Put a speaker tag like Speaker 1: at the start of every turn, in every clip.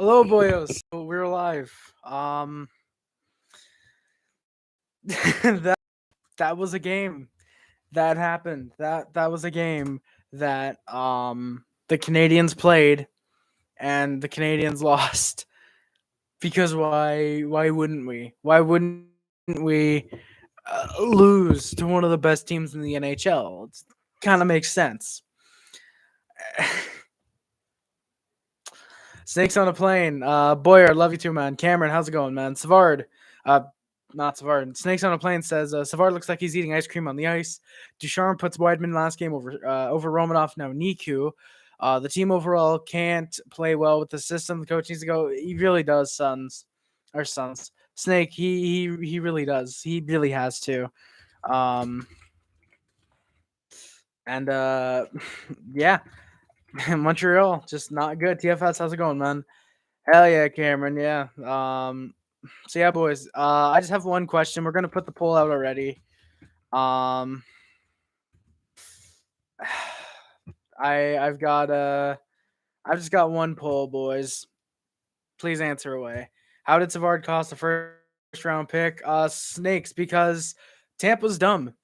Speaker 1: Hello, boyos. So we're alive. that that was a game that happened. That was a game that the Canadians played, and the Canadians lost. Because why wouldn't we? Why wouldn't we lose to one of the best teams in the NHL? It kind of makes sense. Snakes on a plane. Boyer, love you too, man. Cameron, how's it going, man? Savard, uh, not Savard. Snakes on a plane says Savard looks like he's eating ice cream on the ice. Ducharme puts Weidman last game over Romanov. Now Niku. The team overall can't play well with the system. The coach needs to go. He really does, sons. Snake, he really does. He really has to. Um, and yeah, Montreal just not good. TFS, how's it going, man? Hell yeah, Cameron. Yeah. So yeah, boys. I just have one question. We're gonna put the poll out already. Um, I've got I've just got one poll, boys. Please answer away. How did Savard cost the first round pick? Snakes, because Tampa's dumb.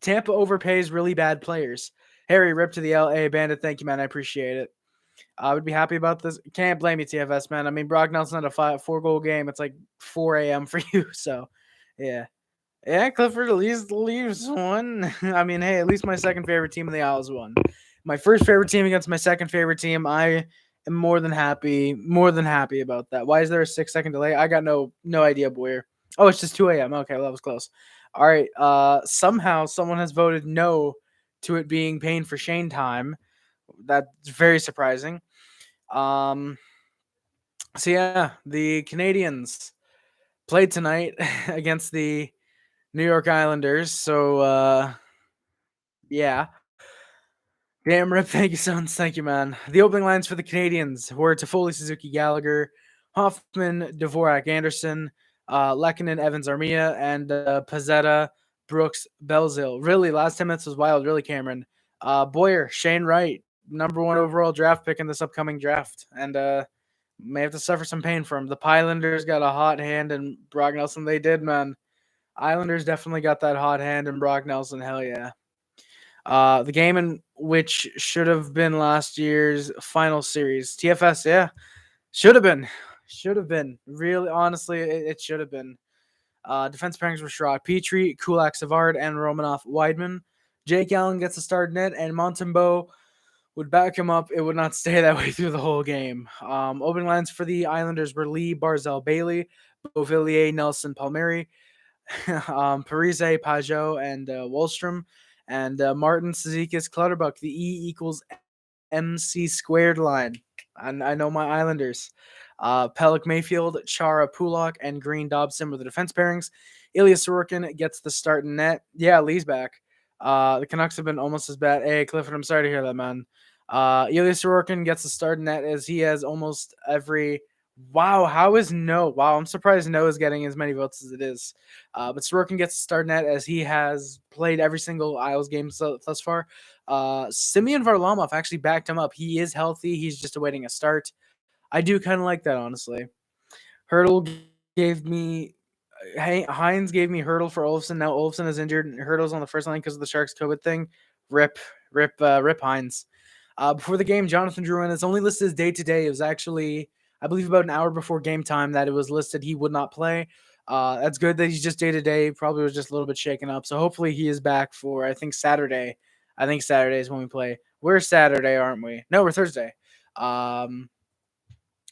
Speaker 1: Tampa overpays really bad players. Harry, rip to the LA Bandit. Thank you, man. I appreciate it. I would be happy about this. Can't blame you, TFS, man. I mean, Brock Nelson had a 4-goal game. It's like 4 a.m. for you. So, yeah. Yeah, Clifford at least leaves one. I mean, hey, at least my second favorite team in the Isles won. My first favorite team against my second favorite team. I am more than happy about that. Why is there a 6-second delay? I got no idea, Boyer. Oh, it's just 2 a.m. Okay, well, that was close. All right. Somehow someone has voted no to it being Pain for Shane time. That's very surprising. Um, so yeah, the Canadians played tonight against the New York Islanders. So yeah. Damn rip, thank you, Sons. Thank you, man. The opening lines for the Canadians were Toffoli, Suzuki, Gallagher, Hoffman, Dvorak, Anderson, Lehkonen, Evans, Armia, and Pizzetta, Brooks, Belzil. Really, last 10 minutes was wild, really, Cameron. Boyer, Shane Wright, #1 overall draft pick in this upcoming draft. And may have to suffer some pain for him. The Islanders got a hot hand, and Brock Nelson, they did, man. Islanders definitely got that hot hand, and Brock Nelson, hell yeah. The game in which should have been last year's final series. TFS, yeah. Should have been. Should have been. Really, honestly, it should have been. Defense pairings were Sherrod Petrie, Kulak Savard, and Romanoff Weidman. Jake Allen gets a start net, and Montembeau would back him up. It would not stay that way through the whole game. Opening lines for the Islanders were Lee, Barzell, Bailey, Beauvillier, Nelson, Palmieri, Parise, Pageau, and Wahlstrom, and Martin, Suzuki, Clutterbuck. The E equals MC squared line. I know my Islanders. Pellick, Mayfield, Chara, Pulak, and Green Dobson were the defense pairings. Ilya Sorokin gets the start in net. Yeah, Lee's back. The Canucks have been almost as bad. Hey, Clifford, I'm sorry to hear that, man. Ilya Sorokin gets the start in net as he has almost every. Wow, how is no? Wow, I'm surprised no is getting as many votes as it is. But Sorokin gets the start net as he has played every single Isles game thus far. Simeon Varlamov actually backed him up. He is healthy. He's just awaiting a start. I do kind of like that, honestly. Hurdle gave me Hines gave me Hurdle for Olofsson. Now Olofsson is injured. And Hurdle's on the first line because of the Sharks COVID thing. Rip Hines. Before the game, Jonathan Drouin is only listed as day to day. It was actually, I believe, about an hour before game time that it was listed he would not play. That's good that he's just day to day. Probably was just a little bit shaken up. So hopefully he is back for, I think, Saturday. I think Saturday is when we play. We're Saturday, aren't we? No, we're Thursday.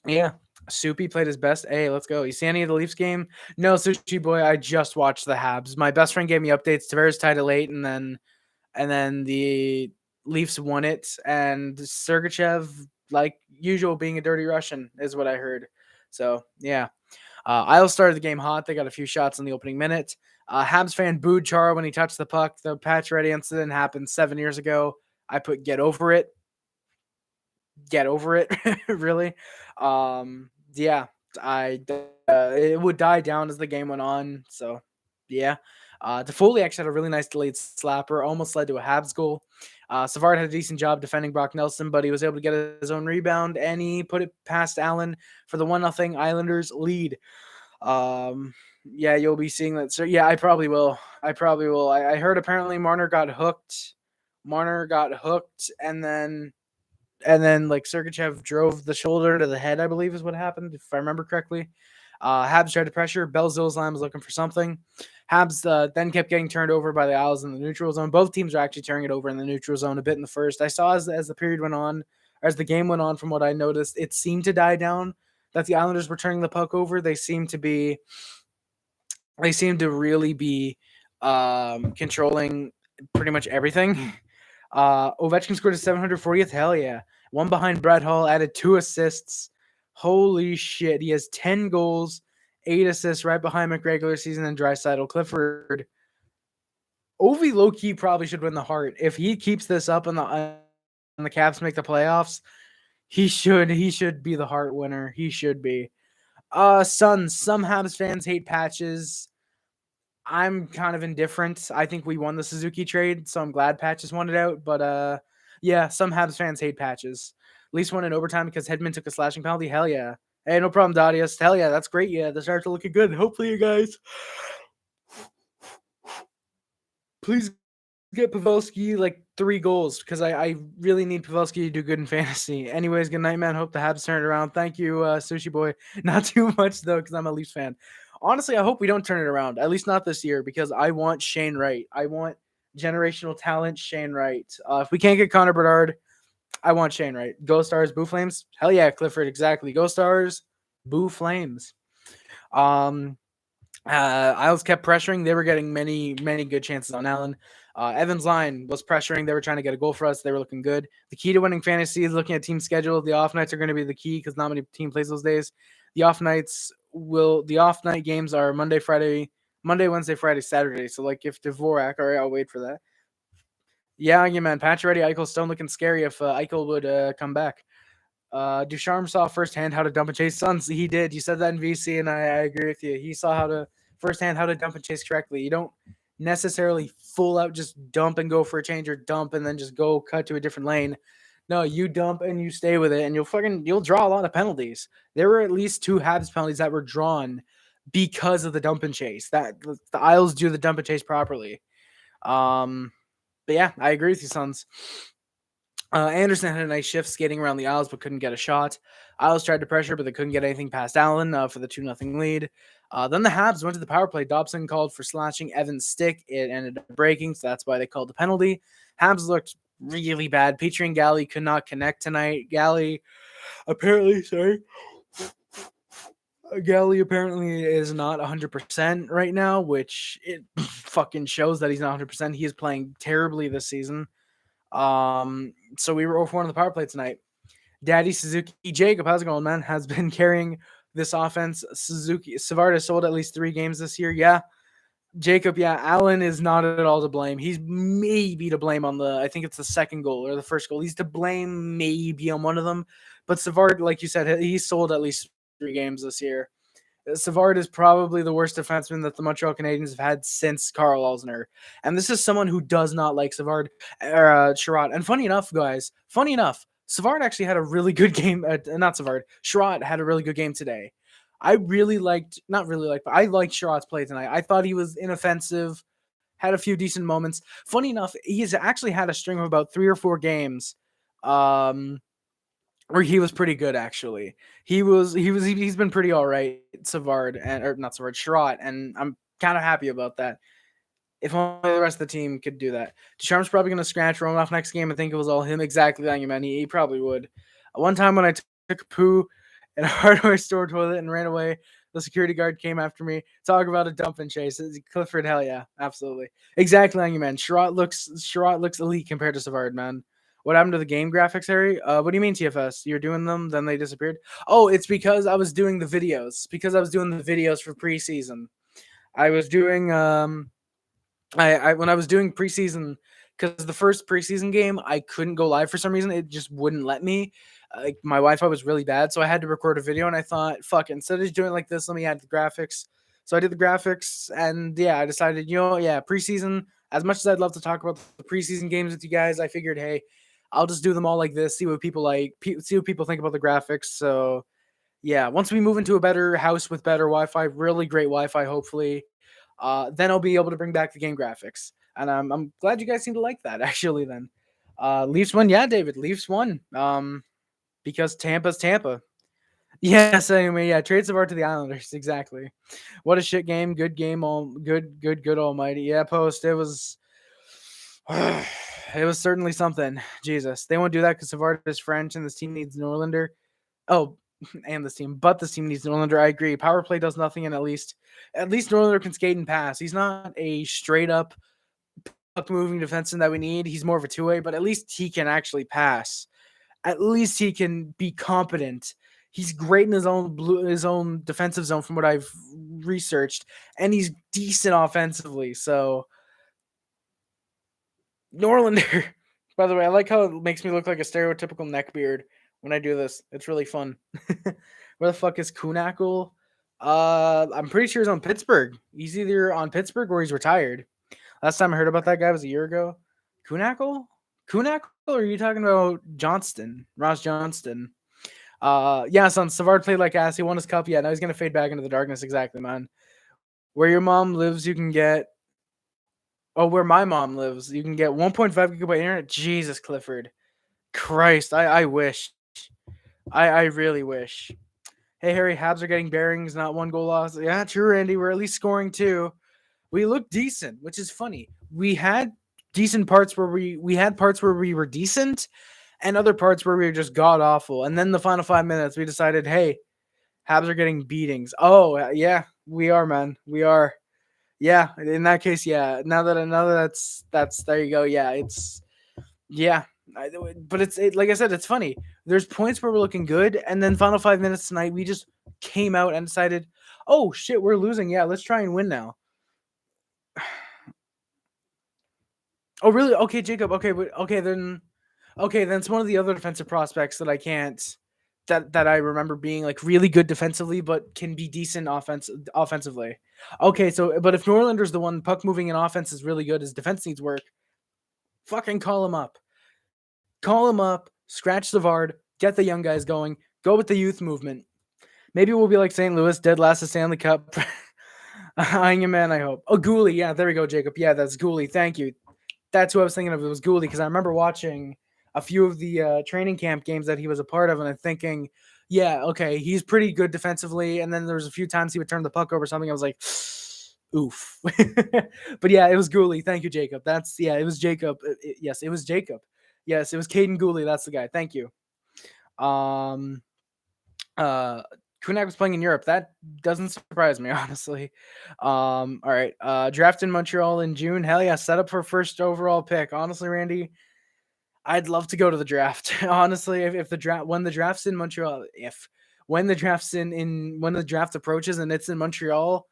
Speaker 1: Yeah. Soupy played his best. Hey, let's go. You see any of the Leafs game? No, Sushi Boy, I just watched the Habs. My best friend gave me updates. Tavares tied it late, and then the Leafs won it. And Sergachev, like usual, being a dirty Russian, is what I heard. So, yeah. Isles started the game hot. They got a few shots in the opening minute. Habs fan booed Chara when he touched the puck. The Patch Ready incident happened 7 years ago. I put get over it. Get over it, really. Yeah, it would die down as the game went on. So, yeah. Toffoli actually had a really nice delayed slapper, almost led to a Habs goal. Savard had a decent job defending Brock Nelson, but he was able to get his own rebound, and he put it past Allen for the 1-0 Islanders lead. Yeah, you'll be seeing that. So yeah, I probably will. I heard apparently Marner got hooked. And then like Sergachev drove the shoulder to the head, I believe is what happened, if I remember correctly. Habs tried to pressure. Belzil's line was looking for something. Habs then kept getting turned over by the Isles in the neutral zone. Both teams are actually turning it over in the neutral zone a bit in the first. I saw as the period went on, or as the game went on, from what I noticed, it seemed to die down that the Islanders were turning the puck over. They seem to really be controlling pretty much everything. Ovechkin scored his 740th. Hell yeah. One behind Brett Hull, added 2 assists. Holy shit. He has 10 goals, 8 assists, right behind McRegular season and Draisaitl. Clifford. Ovi low-key probably should win the Hart. If he keeps this up and the Caps make the playoffs, he should be the Hart winner. He should be. Suns. Some Habs fans hate Patches. I'm kind of indifferent. I think we won the Suzuki trade, so I'm glad Patches won it out. But yeah, some Habs fans hate Patches. At least won in overtime because Hedman took a slashing penalty. Hell yeah. Hey, no problem, Dadius. Hell yeah, that's great. Yeah, the Stars are looking good. Hopefully, you guys please get Pavelski like 3 goals because I really need Pavelski to do good in fantasy. Anyways, good night, man. Hope the Habs turn it around. Thank you, Sushi Boy. Not too much, though, because I'm a Leafs fan. Honestly, I hope we don't turn it around, at least not this year, because I want Shane Wright. I want generational talent Shane Wright. If we can't get Connor Bedard, I want Shane Wright. Go Stars, Boo Flames. Hell yeah, Clifford, exactly. Go Stars, Boo Flames. Isles kept pressuring. They were getting many good chances on Allen. Evans' line was pressuring. They were trying to get a goal for us. They were looking good. The key to winning fantasy is looking at team schedule. The off nights are going to be the key because not many team plays those days. The off night games are Monday, Wednesday, Friday, Saturday. So like if Dvorak, all right, I'll wait for that. Yeah, man. Pacioretty, Eichel still looking scary if Eichel would come back. Ducharme saw firsthand how to dump and chase Suns. He did. You said that in VC, and I agree with you. He saw firsthand how to dump and chase correctly. You don't necessarily full out just dump and go for a change, or dump and then just go cut to a different lane. No, you dump and you stay with it, and you'll draw a lot of penalties. There were at least 2 Habs penalties that were drawn because of the dump and chase. That the Isles do the dump and chase properly. But yeah, I agree with you, Suns. Anderson had a nice shift skating around the Isles, but couldn't get a shot. Isles tried to pressure, but they couldn't get anything past Allen for the 2-0 lead. Then the Habs went to the power play. Dobson called for slashing Evans' stick. It ended up breaking, so that's why they called the penalty. Habs looked really bad. Petrie and Galley could not connect tonight. Galley apparently is not 100% right now, which it fucking shows that he's not 100%. He is playing terribly this season. So we were 0-4 on the power play tonight. Daddy Suzuki, Jacob, how's it going, man? Has been carrying this offense. Savard has sold at least 3 games this year. Yeah. Jacob, yeah, Allen is not at all to blame. He's maybe to blame on I think it's the second goal or the first goal. He's to blame maybe on one of them. But Savard, like you said, he sold at least 3 games this year. Savard is probably the worst defenseman that the Montreal Canadiens have had since Carl Alzner. And this is someone who does not like Savard or Sherratt. And funny enough, Savard actually had a really good game. Not Savard. Sherratt had a really good game today. I liked Sherratt's play tonight. I thought he was inoffensive, had a few decent moments. Funny enough, he's actually had a string of about 3 or 4 games where he was pretty good, actually. He's been pretty all right, Sherratt, and I'm kind of happy about that. If only the rest of the team could do that. Ducharme's probably going to scratch Romanoff next game. I think it was all him. Exactly, man. He probably would. One time when I took a poo in a hardware store toilet and ran away, the security guard came after me. Talk about a dump and chase. Clifford, hell yeah, absolutely. Exactly, man. Sherratt looks elite compared to Savard, man. What happened to the game graphics, Harry? What do you mean, TFS? You're doing them, then they disappeared? Oh, it's because I was doing the videos. Because I was doing the videos for preseason. I was doing when I was doing preseason, because the first preseason game I couldn't go live for some reason. It just wouldn't let me. Like my Wi-Fi was really bad, so I had to record a video. And I thought, fuck, instead of doing it like this, let me add the graphics. So I did the graphics, and yeah, I decided, preseason. as much as I'd love to talk about the preseason games with you guys, I figured, hey, I'll just do them all like this, see what people like, see what people think about the graphics. So yeah, once we move into a better house with better Wi-Fi, really great Wi-Fi, hopefully, then I'll be able to bring back the game graphics. And I'm glad you guys seem to like that. Actually, then Leafs won, yeah, David, Leafs won. Because Tampa's Tampa. Yes, anyway, yeah, trade Savard to the Islanders, exactly. What a shit game, good game, all good almighty. Yeah, post, it was it was certainly something. Jesus. They won't do that because Savard is French and this team needs Norlander. Oh, and this team, but this team needs Norlander. I agree. Power play does nothing, and at least Norlander can skate and pass. He's not a straight up puck moving defenseman that we need. He's more of a two-way, but at least he can actually pass. At least he can be competent. He's great in his own defensive zone from what I've researched, and he's decent offensively. So Norlander, by the way, I like how it makes me look like a stereotypical neckbeard when I do this. It's really fun. Where the fuck is Kunackle? I'm pretty sure he's on Pittsburgh. He's either on Pittsburgh or he's retired. Last time I heard about that guy was a year ago. Kunackle? Or are you talking about Johnston? Ross Johnston. Yeah, son, Savard played like ass. He won his cup. Yeah, now he's gonna fade back into the darkness. Exactly, man. Where your mom lives, you can get. Oh, where my mom lives, you can get 1.5 gigabyte internet. Jesus, Clifford. Christ, I wish. I really wish. Hey, Harry, Habs are getting bearings, not one goal loss. Yeah, true, Randy. We're at least scoring two. We look decent, which is funny. We had decent parts where we had parts where we were decent and other parts where we were just god awful. And then the final 5 minutes, we decided, hey, Habs are getting beatings. Oh, yeah, we are, man. We are. Yeah, in that case, yeah. Now that that's there you go. Yeah, it's yeah. But it's like I said, it's funny. There's points where we're looking good, and then final 5 minutes tonight, we just came out and decided, oh shit, we're losing. Yeah, let's try and win now. Oh really? Okay, Jacob. Okay, then it's one of the other defensive prospects that I can't that I remember being like really good defensively, but can be decent offensively. Okay, so but if Norlander's the one puck moving in offense is really good, his defense needs work. Fucking call him up. Call him up. Scratch Savard. Get the young guys going. Go with the youth movement. Maybe we'll be like St. Louis, dead last of Stanley Cup. I'm a man, I hope. Oh, Gooley. Yeah, there we go, Jacob. Yeah, that's Gooley. Thank you. That's who I was thinking of. It was Gooley because I remember watching a few of the training camp games that he was a part of, and I'm thinking, yeah, okay, he's pretty good defensively. And then there was a few times he would turn the puck over something. I was like, oof. But yeah, it was Gooley. Thank you, Jacob. It was Jacob. Yes, it was Jacob. Yes, it was Caden Gooley. That's the guy. Thank you. Kunak was playing in Europe. That doesn't surprise me, honestly. All right. Draft in Montreal in June. Hell yeah, set up for first overall pick. Honestly, Randy, I'd love to go to the draft. Honestly, if the draft when the draft's in Montreal, when the draft approaches and it's in Montreal,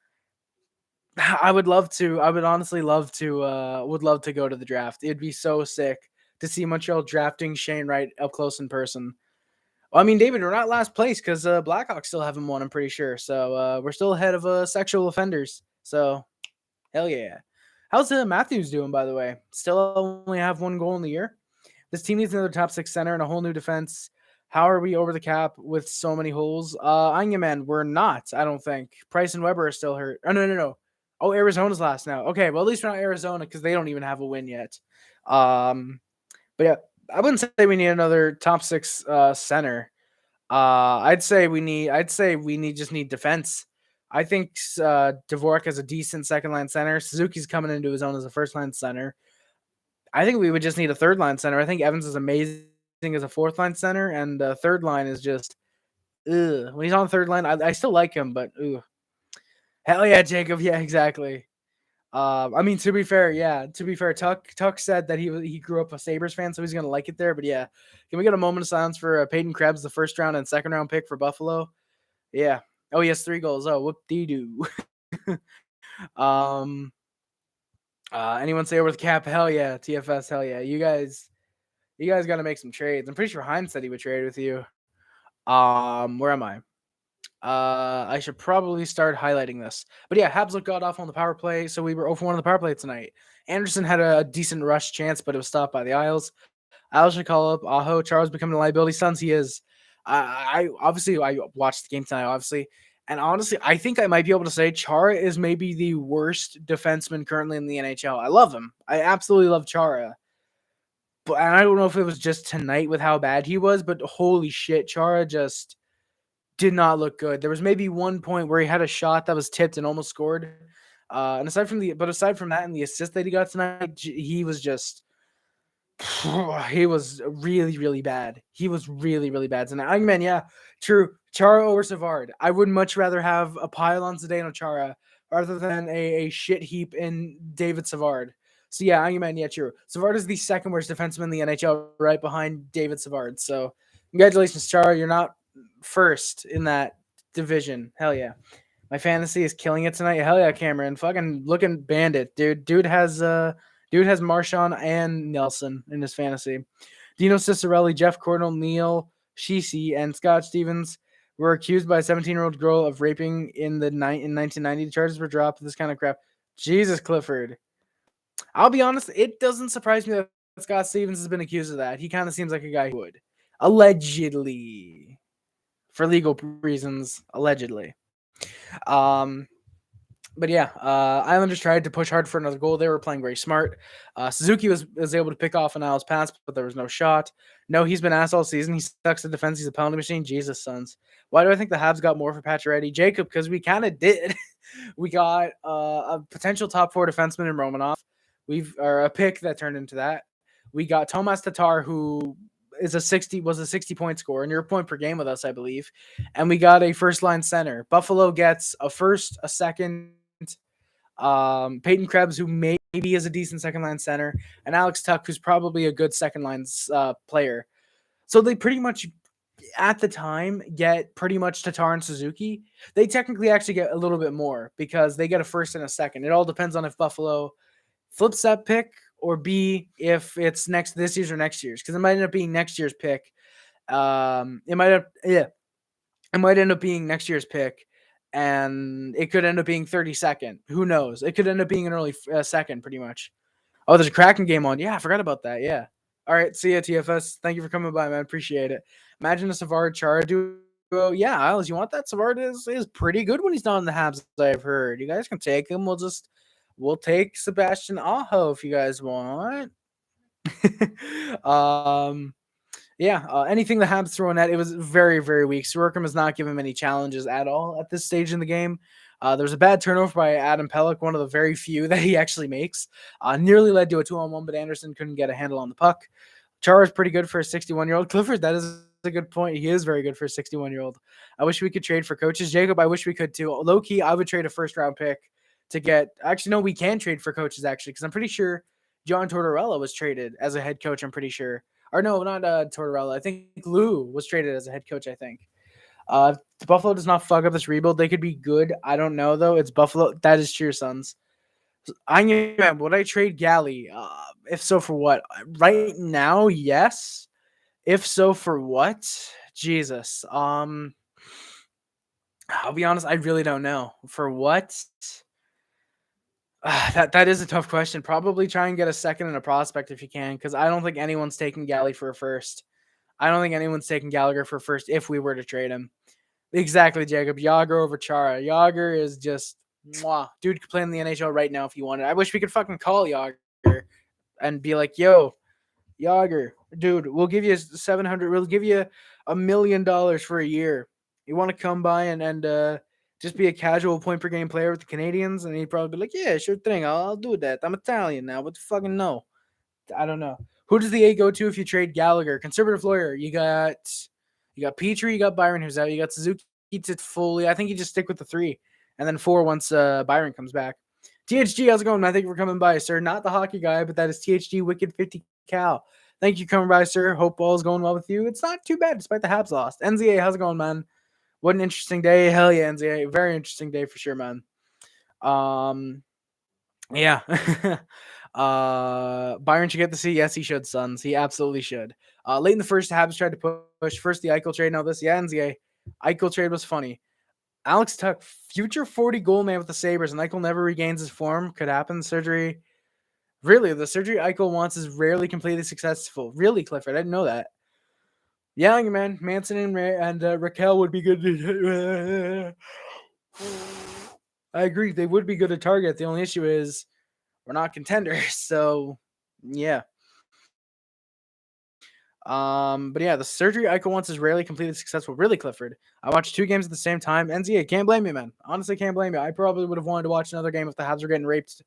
Speaker 1: I would love to. I would honestly love to. Would love to go to the draft. It'd be so sick to see Montreal drafting Shane Wright up close in person. Well, I mean, David, we're not last place because Blackhawks still haven't won, I'm pretty sure. So we're still ahead of sexual offenders. So, hell yeah. How's Matthews doing, by the way? Still only have one goal in the year. This team needs another top six center and a whole new defense. How are we over the cap with so many holes? Man, we're not, I don't think. Price and Weber are still hurt. Oh, no. Oh, Arizona's last now. Okay, well, at least we're not Arizona because they don't even have a win yet. But yeah, I wouldn't say we need another top six center. I'd say we just need defense. I think Dvorak has a decent second line center. Suzuki's coming into his own as a first line center. I think we would just need a third line center. I think Evans is amazing as a fourth line center, and third line is just when he's on third line, I still like him, but hell yeah, Jacob. Yeah, exactly. I mean, to be fair, Tuck said that he grew up a Sabres fan, so he's gonna like it there. But yeah, can we get a moment of silence for Peyton Krebs, the first round and second round pick for Buffalo? Yeah. Oh, he has 3 goals. Oh, whoop-dee-doo. Anyone say over the cap? Hell yeah, TFS. Hell yeah, you guys got to make some trades. I'm pretty sure Hines said he would trade with you. Where am I? I should probably start highlighting this. But yeah, Habs looked god awful on the power play, so we were 0 for 1 on the power play tonight. Anderson had a decent rush chance, but it was stopped by the Isles. Isles should call up Aho. Charles becoming a liability. Sons, he is. I obviously I watched the game tonight, obviously. And honestly, I think I might be able to say Chara is maybe the worst defenseman currently in the NHL. I love him. I absolutely love Chara. But and I don't know if it was just tonight with how bad he was, but holy shit, Chara just did not look good. There was maybe one point where he had a shot that was tipped and almost scored. And aside from that and the assist that he got tonight, he was just he was really, really bad. He was really, really bad tonight. Man, yeah, true. Chara over Savard. I would much rather have a pile on Zdeno Chara rather than a shit heap in David Savard. So yeah, man, yeah, true. Savard is the second worst defenseman in the NHL, right behind David Savard. So congratulations, Chara. You're not first in that division. Hell yeah. My fantasy is killing it tonight. Hell yeah, Cameron. Fucking looking bandit, dude. Dude has Marchand and Nelson in his fantasy. Dino Cicerelli, Jeff Cordell, Neil Shisi, and Scott Stevens were accused by a 17-year-old girl of raping in 1990. The charges were dropped. This kind of crap. Jesus, Clifford. I'll be honest, it doesn't surprise me that Scott Stevens has been accused of that. He kind of seems like a guy who would. Allegedly. For legal reasons, allegedly. But yeah, Islanders tried to push hard for another goal. They were playing very smart. Suzuki was able to pick off an Isles pass, but there was no shot. No, he's been asked all season. He sucks at defense. He's a penalty machine. Jesus, sons. Why do I think the Habs got more for Pacioretty? Jacob, because we kind of did. We got a potential top 4 defenseman in Romanov. A pick that turned into that. We got Tomas Tatar, who was a 60-point scorer, near a point per game with us, I believe. And we got a first line center. Buffalo gets a first, a second. Peyton Krebs, who maybe is a decent second line center, and Alex Tuck, who's probably a good second line player. So they pretty much, at the time, get pretty much Tatar and Suzuki. They technically actually get a little bit more because they get a first and a second. It all depends on if Buffalo flips that pick or B, if it's this year's or next year's, because it might end up being next year's pick. It might end up being next year's pick. And it could end up being 32nd. Who knows? It could end up being an early second, pretty much. Oh, there's a Kraken game on. Yeah, I forgot about that. Yeah. All right. See ya, TFS. Thank you for coming by, man. Appreciate it. Imagine a Savard Chara duo. Yeah, Isles, you want that? Savard is pretty good when he's not in the Habs, I've heard. You guys can take him. We'll take Sebastian Aho if you guys want. Anything the Habs throw in net, it was very, very weak. Sorokin has not given him any challenges at all at this stage in the game. There was a bad turnover by Adam Pelech, one of the very few that he actually makes. Nearly led to a 2-on-1, but Anderson couldn't get a handle on the puck. Chara is pretty good for a 61-year-old. Clifford, that is a good point. He is very good for a 61-year-old. I wish we could trade for coaches. Jacob, I wish we could too. Low-key, I would trade a first-round pick to get – actually, no, we can trade for coaches, actually, because I'm pretty sure John Tortorella was traded as a head coach, I'm pretty sure. Or no, not Tortorella. I think Lou was traded as a head coach, I think. Buffalo does not fuck up this rebuild. They could be good. I don't know, though. It's Buffalo. That is true, sons. Would I trade Galley? If so, for what? Right now, yes. If so, for what? Jesus. I'll be honest. I really don't know. For what? That is a tough question. Probably try and get a second and a prospect if you can, because I don't think anyone's taking Galley for a first. I don't think anyone's taking Gallagher for first if we were to trade him. Exactly, Jacob. Yager over Chara. Yager is just dude could play in the NHL right now if you wanted. I wish we could fucking call Yager and be like, yo, Yager, dude, we'll give you 700. We'll give you $1 million for a year. You want to come by and just be a casual point per game player with the Canadiens? And he'd probably be like, yeah, sure thing. I'll do that. I'm Italian now. What the fucking no? I don't know. Who does the A go to if you trade Gallagher? Conservative lawyer. You got Petrie, you got Byron who's out. You got Suzuki, Toffoli. I think you just stick with the 3. And then 4 once Byron comes back. THG, how's it going, man? Thank you for coming by, sir. Not the hockey guy, but that is THG Wicked 50 Cal. Thank you for coming by, sir. Hope all is going well with you. It's not too bad despite the Habs lost. NZA, how's it going, man? What an interesting day. Hell yeah, NZA. Very interesting day for sure, man. Yeah. Byron should get the C. Yes, he should, sons. He absolutely should. Late in the first, Habs tried to push first the Eichel trade. Now this, yeah, NZA. Eichel trade was funny. Alex Tuck, future 40 goal man with the Sabres, and Eichel never regains his form. Could happen. Surgery. Really, the surgery Eichel wants is rarely completely successful. Really, Clifford, I didn't know that. Yeah, man, Manson and Raquel would be good. I agree, they would be good at target. The only issue is we're not contenders, so yeah. But yeah, the surgery Eichel wants is rarely completely successful. Really, Clifford. I watched 2 games at the same time. NZA, can't blame me, man. Honestly, can't blame you. I probably would have wanted to watch another game if the Habs were getting raped.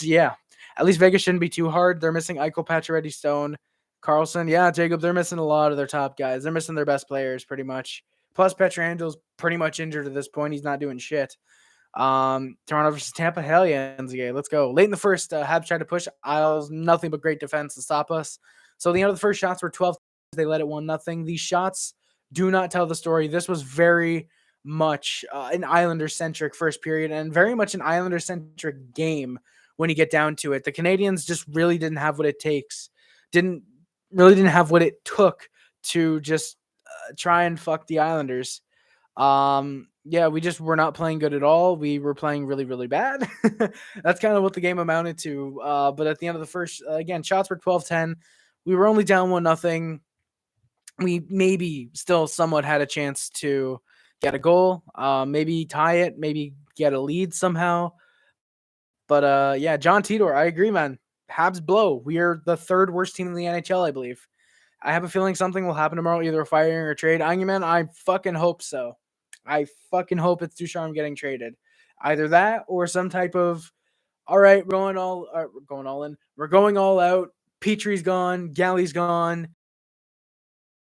Speaker 1: Yeah. At least Vegas shouldn't be too hard. They're missing Eichel, Pacioretty, Stone, Carlson. Yeah, Jacob, they're missing a lot of their top guys. They're missing their best players pretty much. Plus, Petrangelo's pretty much injured at this point. He's not doing shit. Toronto versus Tampa. Hell yeah, NZA. Let's go. Late in the first, Habs tried to push Isles. Nothing but great defense to stop us. So the end of the first shots were 12. They led it 1-0. These shots do not tell the story. This was very much an Islander-centric first period and very much an Islander-centric game when you get down to it. The Canadiens just really didn't have what it takes. Didn't have what it took to just try and fuck the Islanders. Yeah, we just were not playing good at all. We were playing really, really bad. That's kind of what the game amounted to. But at the end of the first, again, shots were 12-10. We were only down 1-0. We maybe still somewhat had a chance to get a goal, maybe tie it, maybe get a lead somehow. But yeah, John Tidor, I agree, man. Habs blow. We are the 3rd worst team in the NHL, I believe. I have a feeling something will happen tomorrow, either a firing or a trade. Man, I fucking hope so. I fucking hope it's Ducharme getting traded. Either that or some type of, all right, we're going all in. We're going all out. Petrie's gone. Galley's gone.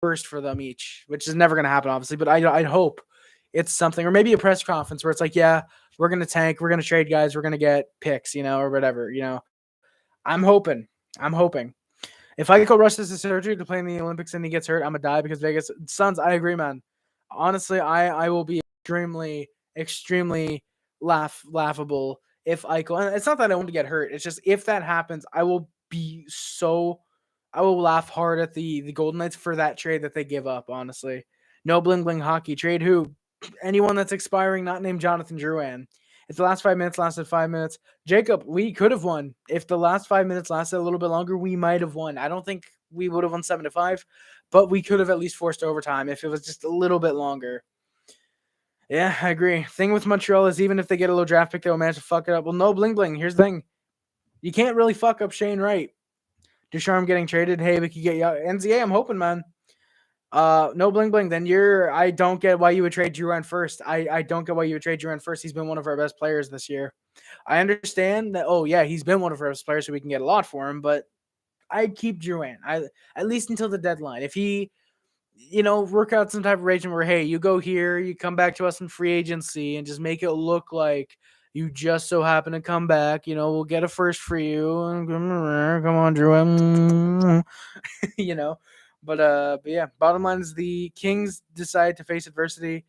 Speaker 1: First for them each, which is never going to happen, obviously. But I'd hope it's something, or maybe a press conference where it's like, yeah, we're going to tank. We're going to trade guys. We're going to get picks, or whatever, I'm hoping. If Eichel rushes the surgery to play in the Olympics and he gets hurt, I'm going to die because Vegas Suns, I agree, man. Honestly, I will be extremely, extremely laughable if Eichel, and it's not that I want to get hurt. It's just if that happens, I will laugh hard at the Golden Knights for that trade that they give up, honestly. No bling bling hockey. Trade who? Anyone that's expiring, not named Jonathan Drouin. If the last 5 minutes lasted 5 minutes, Jacob, we could have won. If the last 5 minutes lasted a little bit longer, we might have won. I don't think we would have won 7-5, but we could have at least forced overtime if it was just a little bit longer. Yeah, I agree. Thing with Montreal is even if they get a low draft pick, they'll manage to fuck it up. Well, no bling bling. Here's the thing. You can't really fuck up Shane Wright. Ducharme getting traded. Hey, we could get NZA. I'm hoping, man. No bling bling. Then I don't get why you would trade Drouin first. I don't get why you would trade Drouin first. He's been one of our best players this year. I understand that. Oh yeah, he's been one of our best players, so we can get a lot for him. But I'd keep Drouin. At least until the deadline. If he, work out some type of arrangement where, hey, you go here, you come back to us in free agency, and just make it look like you just so happen to come back. We'll get a first for you. Come on, Drouin. But yeah, bottom line is the Kings decide to face adversity.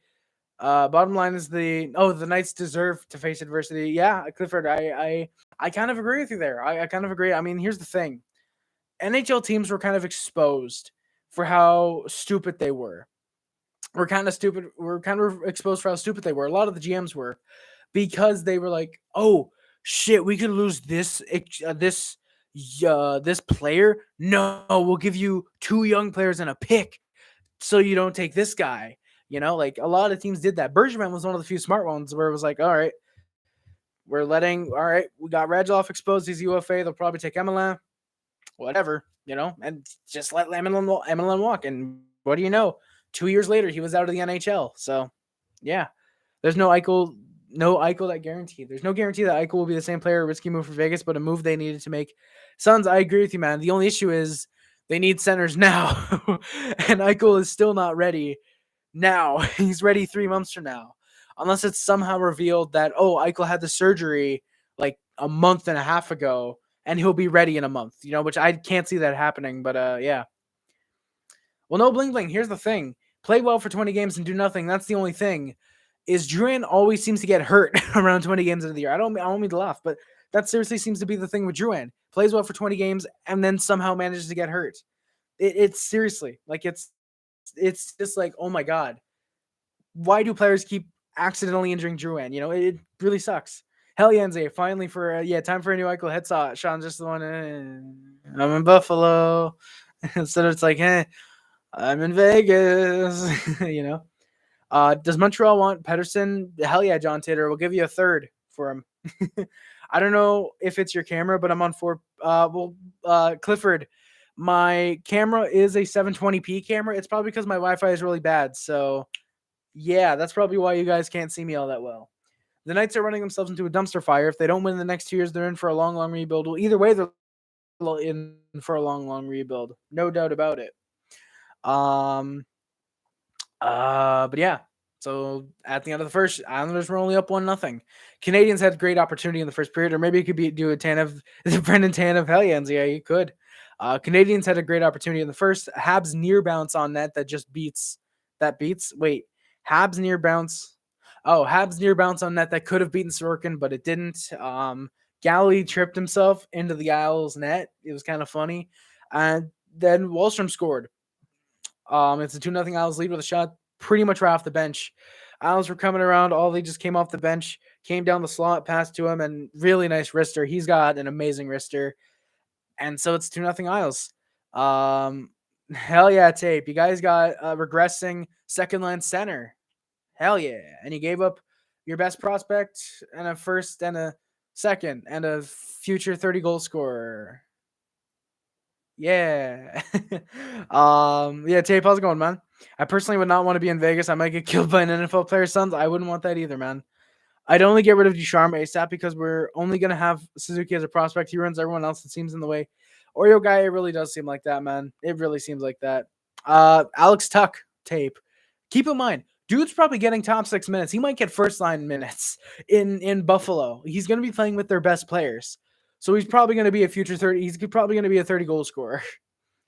Speaker 1: Bottom line is the Knights deserve to face adversity. Yeah, Clifford, I kind of agree with you there. I kind of agree. I mean, here's the thing. NHL teams were kind of exposed for how stupid they were. We're kind of exposed for how stupid they were. A lot of the GMs were, because they were like, oh shit, we could lose this player. No, we'll give you 2 young players and a pick so you don't take this guy. Like a lot of teams did that. Bergevin was one of the few smart ones where it was like, all right, we got Radulov exposed. He's UFA. They'll probably take Emelin, whatever, and just let Emelin walk. And what do you know? 2 years later, he was out of the NHL. So, yeah, there's no Eichel that guarantee. There's no guarantee that Eichel will be the same player, a risky move for Vegas, but a move they needed to make. Suns, I agree with you, man. The only issue is they need centers now, and Eichel is still not ready now. He's ready 3 months from now, unless it's somehow revealed that, Eichel had the surgery like a month and a half ago, and he'll be ready in a month, which I can't see that happening, but yeah. Well, no bling bling. Here's the thing. Play well for 20 games and do nothing. That's the only thing. Is Drouin always seems to get hurt around 20 games into the year. I don't mean to laugh, but that seriously seems to be the thing with Drouin. Plays well for 20 games and then somehow manages to get hurt. It's seriously like it's just like, oh my God. Why do players keep accidentally injuring Drouin. It really sucks. Hell yeah, NZ. Finally time for a new Eichel headshot. Sean's just the one. I'm in Buffalo. Instead of it's like, I'm in Vegas. Does Montreal want Pedersen? Hell yeah, John Tater. We'll give you a third for him. I don't know if it's your camera, but I'm on 4. Clifford, my camera is a 720p camera. It's probably because my Wi-Fi is really bad. So, yeah, that's probably why you guys can't see me all that well. The Knights are running themselves into a dumpster fire. If they don't win the next 2 years, they're in for a long, long rebuild. Well, either way, they're in for a long, long rebuild. No doubt about it. But yeah. So at the end of the first, Islanders were only up 1-0. Canadians had great opportunity in the first period, or maybe it could do a Tanev, Brendan Tanev. Hell yeah, you could. Canadians had a great opportunity in the first. Habs near bounce on net that just beats. Wait, Habs near bounce. Oh, Habs near bounce on net that could have beaten Sorokin, but it didn't. Galley tripped himself into the Isles net. It was kind of funny. And then Wahlstrom scored. It's a 2-0 Isles lead with a shot pretty much right off the bench. Isles were coming around. All they just came off the bench, came down the slot, passed to him, and really nice wrister. He's got an amazing wrister. And so it's 2-0 Isles. Hell yeah, tape. You guys got a regressing second line center. Hell yeah. And you gave up your best prospect and a first and a second and a future 30 goal scorer. Yeah. Yeah, Tape, how's it going, man? I personally would not want to be in Vegas. I might get killed by an NFL player's sons. I wouldn't want that either, man. I'd only get rid of Ducharme ASAP because we're only going to have Suzuki as a prospect. He runs everyone else that seems in the way. Oreo guy, it really does seem like that, man. It really seems like that. Alex Tuck, Tape. Keep in mind, dude's probably getting top 6 minutes. He might get first line minutes in Buffalo. He's going to be playing with their best players. So he's probably going to be a future 30. He's probably going to be a 30 goal scorer.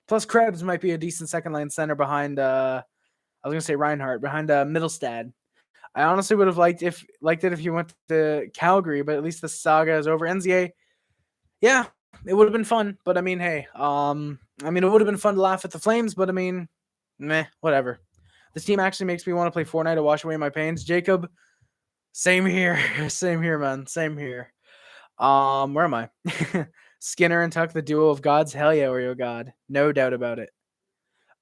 Speaker 1: Plus Krebs might be a decent second line center behind I was going to say Reinhardt, behind Middlestad. I honestly would have liked it if he went to Calgary, but at least the saga is over. NZA, yeah, it would have been fun, but I mean, hey, it would have been fun to laugh at the Flames, but I mean, meh, whatever. This team actually makes me want to play Fortnite to wash away my pains. Jacob, same here, same here, man, same here. Where am I? Skinner and Tuck, the duo of gods. Hell yeah, Oreo God, no doubt about it.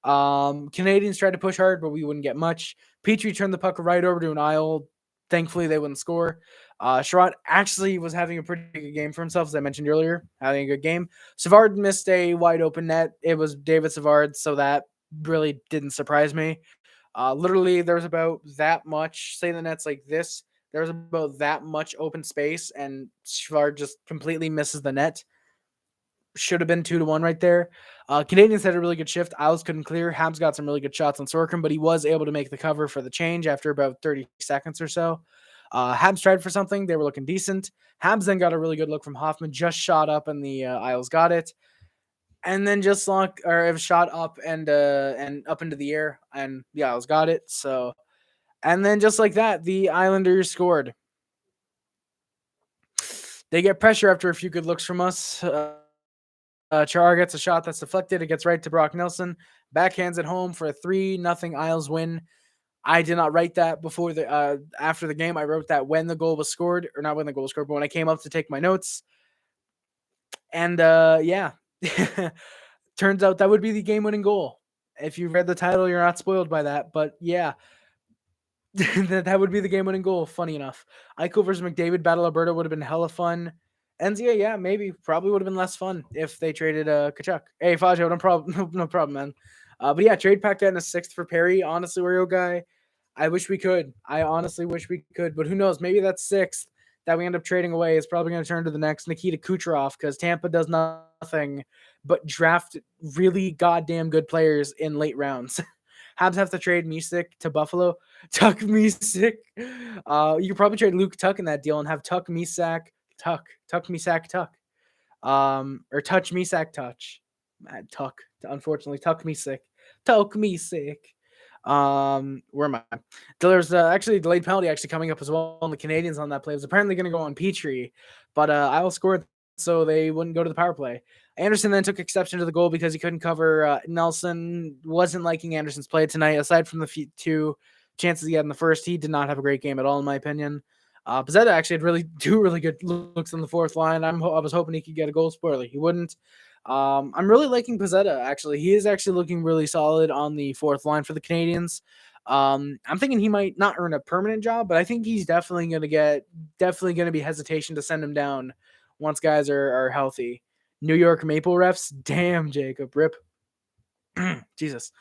Speaker 1: Canadians tried to push hard, but we wouldn't get much. Petrie turned the puck right over to an aisle. Thankfully, they wouldn't score. Sherrod actually was having a pretty good game for himself, as I mentioned earlier, having a good game. Savard missed a wide open net. It was David Savard, so that really didn't surprise me. Literally, there was about that much, say the net's like this, there was about that much open space, and Savard just completely misses the net. Should have been 2-1 right there. Canadians had a really good shift. Isles couldn't clear. Habs got some really good shots on Sorkin, but he was able to make the cover for the change after about 30 seconds or so. Habs tried for something. They were looking decent. Habs then got a really good look from Hoffman. Just shot up, and the Isles got it. And then just it was shot up and up into the air, and the Isles got it. So, and then just like that, the Islanders scored. They get pressure after a few good looks from us. Char gets a shot that's deflected. It gets right to Brock Nelson. Backhands it home for a 3-0 Isles win. I did not write that before after the game. I wrote that when the goal was scored, or not when the goal was scored, but when I came up to take my notes. And yeah, turns out that would be the game-winning goal. If you read the title, you're not spoiled by that. But yeah, that would be the game-winning goal. Funny enough, Eichel versus McDavid Battle Alberta would have been hella fun. NZA, yeah, maybe. Probably would have been less fun if they traded Kachuk. Hey, Fajo, no problem, man. But yeah, trade Paquette in a 6th for Perry. Honestly, Oreo guy, I wish we could. I honestly wish we could. But who knows? Maybe that 6th that we end up trading away is probably going to turn to the next Nikita Kucherov, because Tampa does nothing but draft really goddamn good players in late rounds. Habs have to trade Musick to Buffalo. Tuck Musick. You could probably trade Luke Tuck in that deal and have Tuck Misak. Tuck Misak Tuck. Or Touch Misak Touch. Tuck. Unfortunately, Tuck Misak. Tuck Misak. Where am I? There's actually a delayed penalty actually coming up as well on the Canadians on that play. It was apparently going to go on Petrie, but Isle scored, so they wouldn't go to the power play. Anderson then took exception to the goal because he couldn't cover. Nelson wasn't liking Anderson's play tonight, aside from the two chances he had in the first, he did not have a great game at all, in my opinion. Pezzetta actually had really good looks on the fourth line. I was hoping he could get a goal spoiler. He wouldn't. I'm really liking Pezzetta, actually. He is actually looking really solid on the fourth line for the Canadiens. I'm thinking he might not earn a permanent job, but I think he's definitely going to be hesitation to send him down once guys are healthy. New York Maple refs, damn, Jacob, rip. Jesus.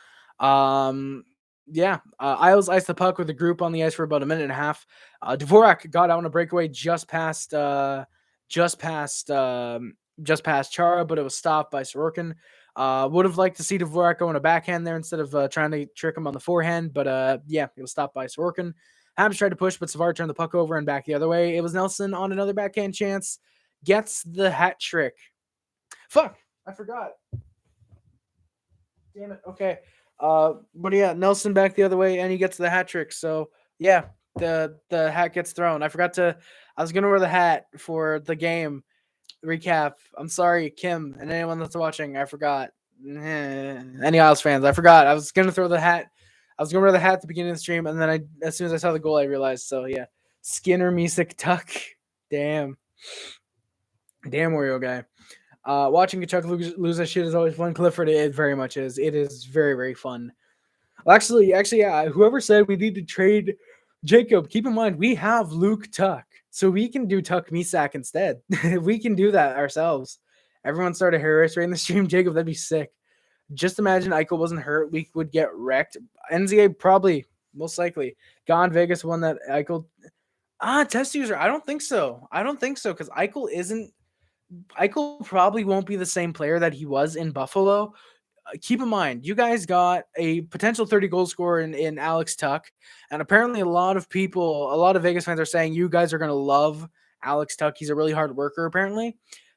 Speaker 1: Isles iced the puck with the group on the ice for about a minute and a half. Dvorak got out on a breakaway just past Chara, but it was stopped by Sorokin. Would have liked to see Dvorak go on a backhand there instead of trying to trick him on the forehand, but it was stopped by Sorokin. Habs tried to push, but Savard turned the puck over and back the other way. It was Nelson on another backhand chance. Gets the hat trick. Fuck, I forgot. Damn it. Okay. But yeah, Nelson back the other way, and he gets the hat trick. So yeah, the hat gets thrown. I was gonna wear the hat for the game recap. I'm sorry, Kim, and anyone that's watching. I forgot. Any Isles fans, I forgot. I was gonna throw the hat. I was gonna wear the hat at the beginning of the stream, and then as soon as I saw the goal, I realized. So yeah, Skinner Misek Tuck. Damn, Wario guy. Watching Kachuk lose that shit is always fun. Clifford, it very much is. It is very, very fun. Well, actually, yeah. Whoever said we need to trade Jacob, keep in mind we have Luke Tuck, so we can do Tuck Misak instead. We can do that ourselves. Everyone started Harry Rice right in the stream. Jacob, that'd be sick. Just imagine Eichel wasn't hurt. We would get wrecked. NZA probably, most likely. Gone Vegas won that Eichel. Test user. I don't think so. Because Eichel probably won't be the same player that he was in Buffalo. Keep in mind, you guys got a potential 30 goal scorer in Alex Tuck, and apparently a lot of Vegas fans are saying you guys are going to love Alex Tuck. He's a really hard worker, apparently.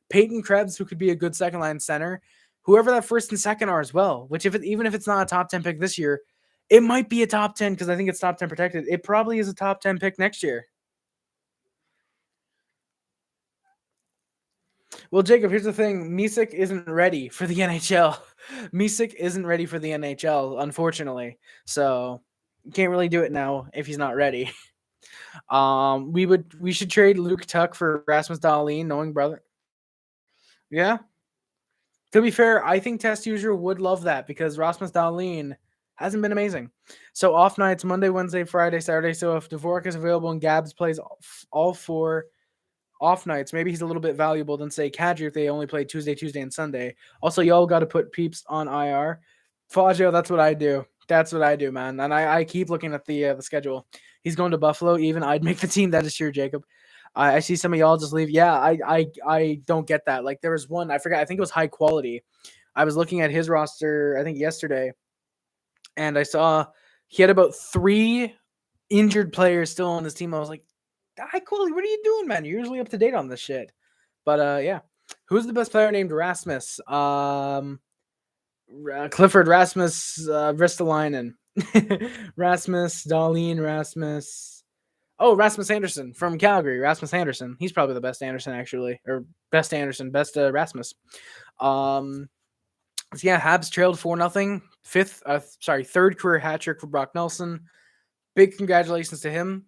Speaker 1: Peyton Krebs, who could be a good second line center, whoever that first and second are as well, which even if it's not a top 10 pick this year, it might be a top 10 because I think it's top 10 protected. It probably is a top 10 pick next year. Well, Jacob, here's the thing. Misek isn't ready for the NHL. Misek isn't ready for the NHL, unfortunately. So can't really do it now if he's not ready. We should trade Luke Tuck for Rasmus Dahlin, knowing brother. Yeah. To be fair, I think Test User would love that because Rasmus Dahlin hasn't been amazing. So off nights, Monday, Wednesday, Friday, Saturday. So if Dvorak is available and Gabs plays all four off nights, maybe he's a little bit valuable than say Kadri if they only play Tuesday, and Sunday. Also, y'all got to put Peeps on IR. Pageau, that's what I do. Man. And I keep looking at the schedule. He's going to Buffalo. Even I'd make the team. That is true, Jacob. I see some of y'all just leave. Yeah, I don't get that. Like there was one, I forgot. I think it was High Quality. I was looking at his roster, I think yesterday, and I saw he had about 3 injured players still on his team. I was like, High Quality, what are you doing, man? You're usually up to date on this shit. But yeah, who's the best player named Rasmus? Clifford, Rasmus, Ristolainen, Rasmus, Dahlin, Rasmus. Oh, Rasmus Anderson from Calgary. Rasmus Anderson. He's probably the best Anderson, actually, or best Anderson, best Rasmus. So yeah, Habs trailed 4-0. Third career hat trick for Brock Nelson. Big congratulations to him.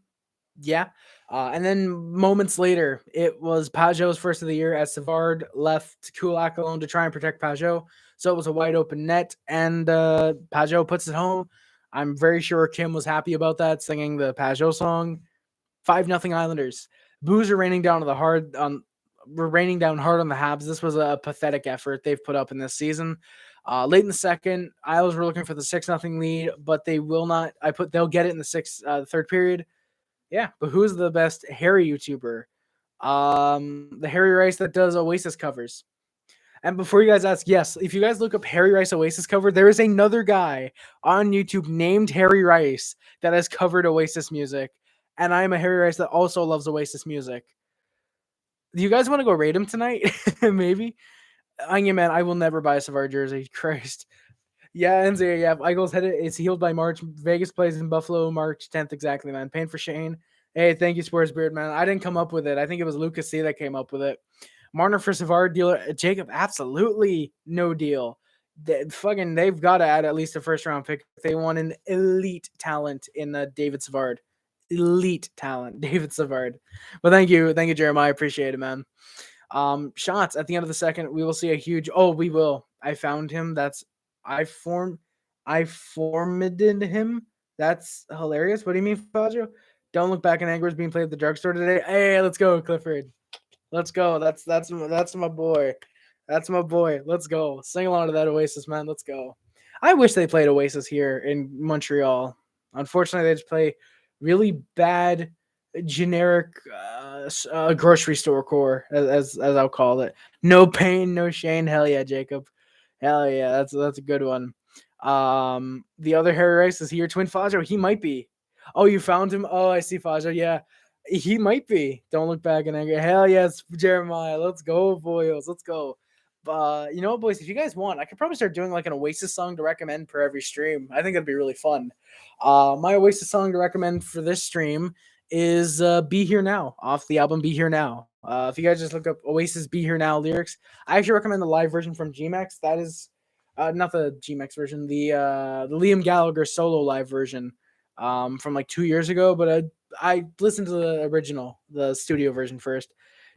Speaker 1: Yeah. And then moments later, it was Pageau's first of the year as Savard left Kulak alone to try and protect Pageau. So it was a wide open net, and Pageau puts it home. I'm very sure Kim was happy about that, singing the Pageau song. 5-0 Islanders. Boos are raining down hard on the Habs. This was a pathetic effort they've put up in this season. Late in the second, Isles were looking for the 6-0 lead, but they will not. They'll get it in the third period. Yeah, but who's the best Harry YouTuber? The Harry Rice that does Oasis covers. And before you guys ask, yes, if you guys look up Harry Rice Oasis cover, there is another guy on YouTube named Harry Rice that has covered Oasis music. And I am a Harry Rice that also loves Oasis music. Do you guys want to go raid him tonight? Maybe. Anya man, I will never buy a Savard jersey. Christ. Yeah, NZA, yeah. Eagles head is healed by March. Vegas plays in Buffalo March 10th exactly, man. Pain for Shane. Hey, thank you, Sports Beard, man. I didn't come up with it. I think it was Lucas C that came up with it. Marner for Savard deal. Jacob, absolutely no deal. they've got to add at least a first round pick. They want an elite talent in David Savard. Elite talent, David Savard. But thank you, Jeremiah. I appreciate it, man. Shots at the end of the second. We will see a huge. Oh, we will. I found him. I formatted him. That's hilarious. What do you mean, Fajo? Don't look back in anger is being played at the drugstore today. Hey, let's go, Clifford. Let's go. That's my boy. That's my boy. Let's go. Sing along to that Oasis, man. Let's go. I wish they played Oasis here in Montreal. Unfortunately, they just play really bad, generic grocery store core, as I'll call it. No pain, no shame. Hell yeah, Jacob. Hell yeah, that's a good one. The other Harry Rice is here. Twin Fajo. He might be. Oh, you found him. Oh, I see Fajo. Yeah, he might be. Don't look back in anger. Hell yes, Jeremiah. Let's go, boys. Let's go. You know what, boys? If you guys want, I could probably start doing like an Oasis song to recommend per every stream. I think that'd be really fun. My Oasis song to recommend for this stream is "Be Here Now" off the album "Be Here Now." If you guys just look up Oasis "Be Here Now" lyrics, I actually recommend the live version from GMAX. That is not the GMAX version, the Liam Gallagher solo live version from like 2 years ago. But I listened to the original, the studio version first.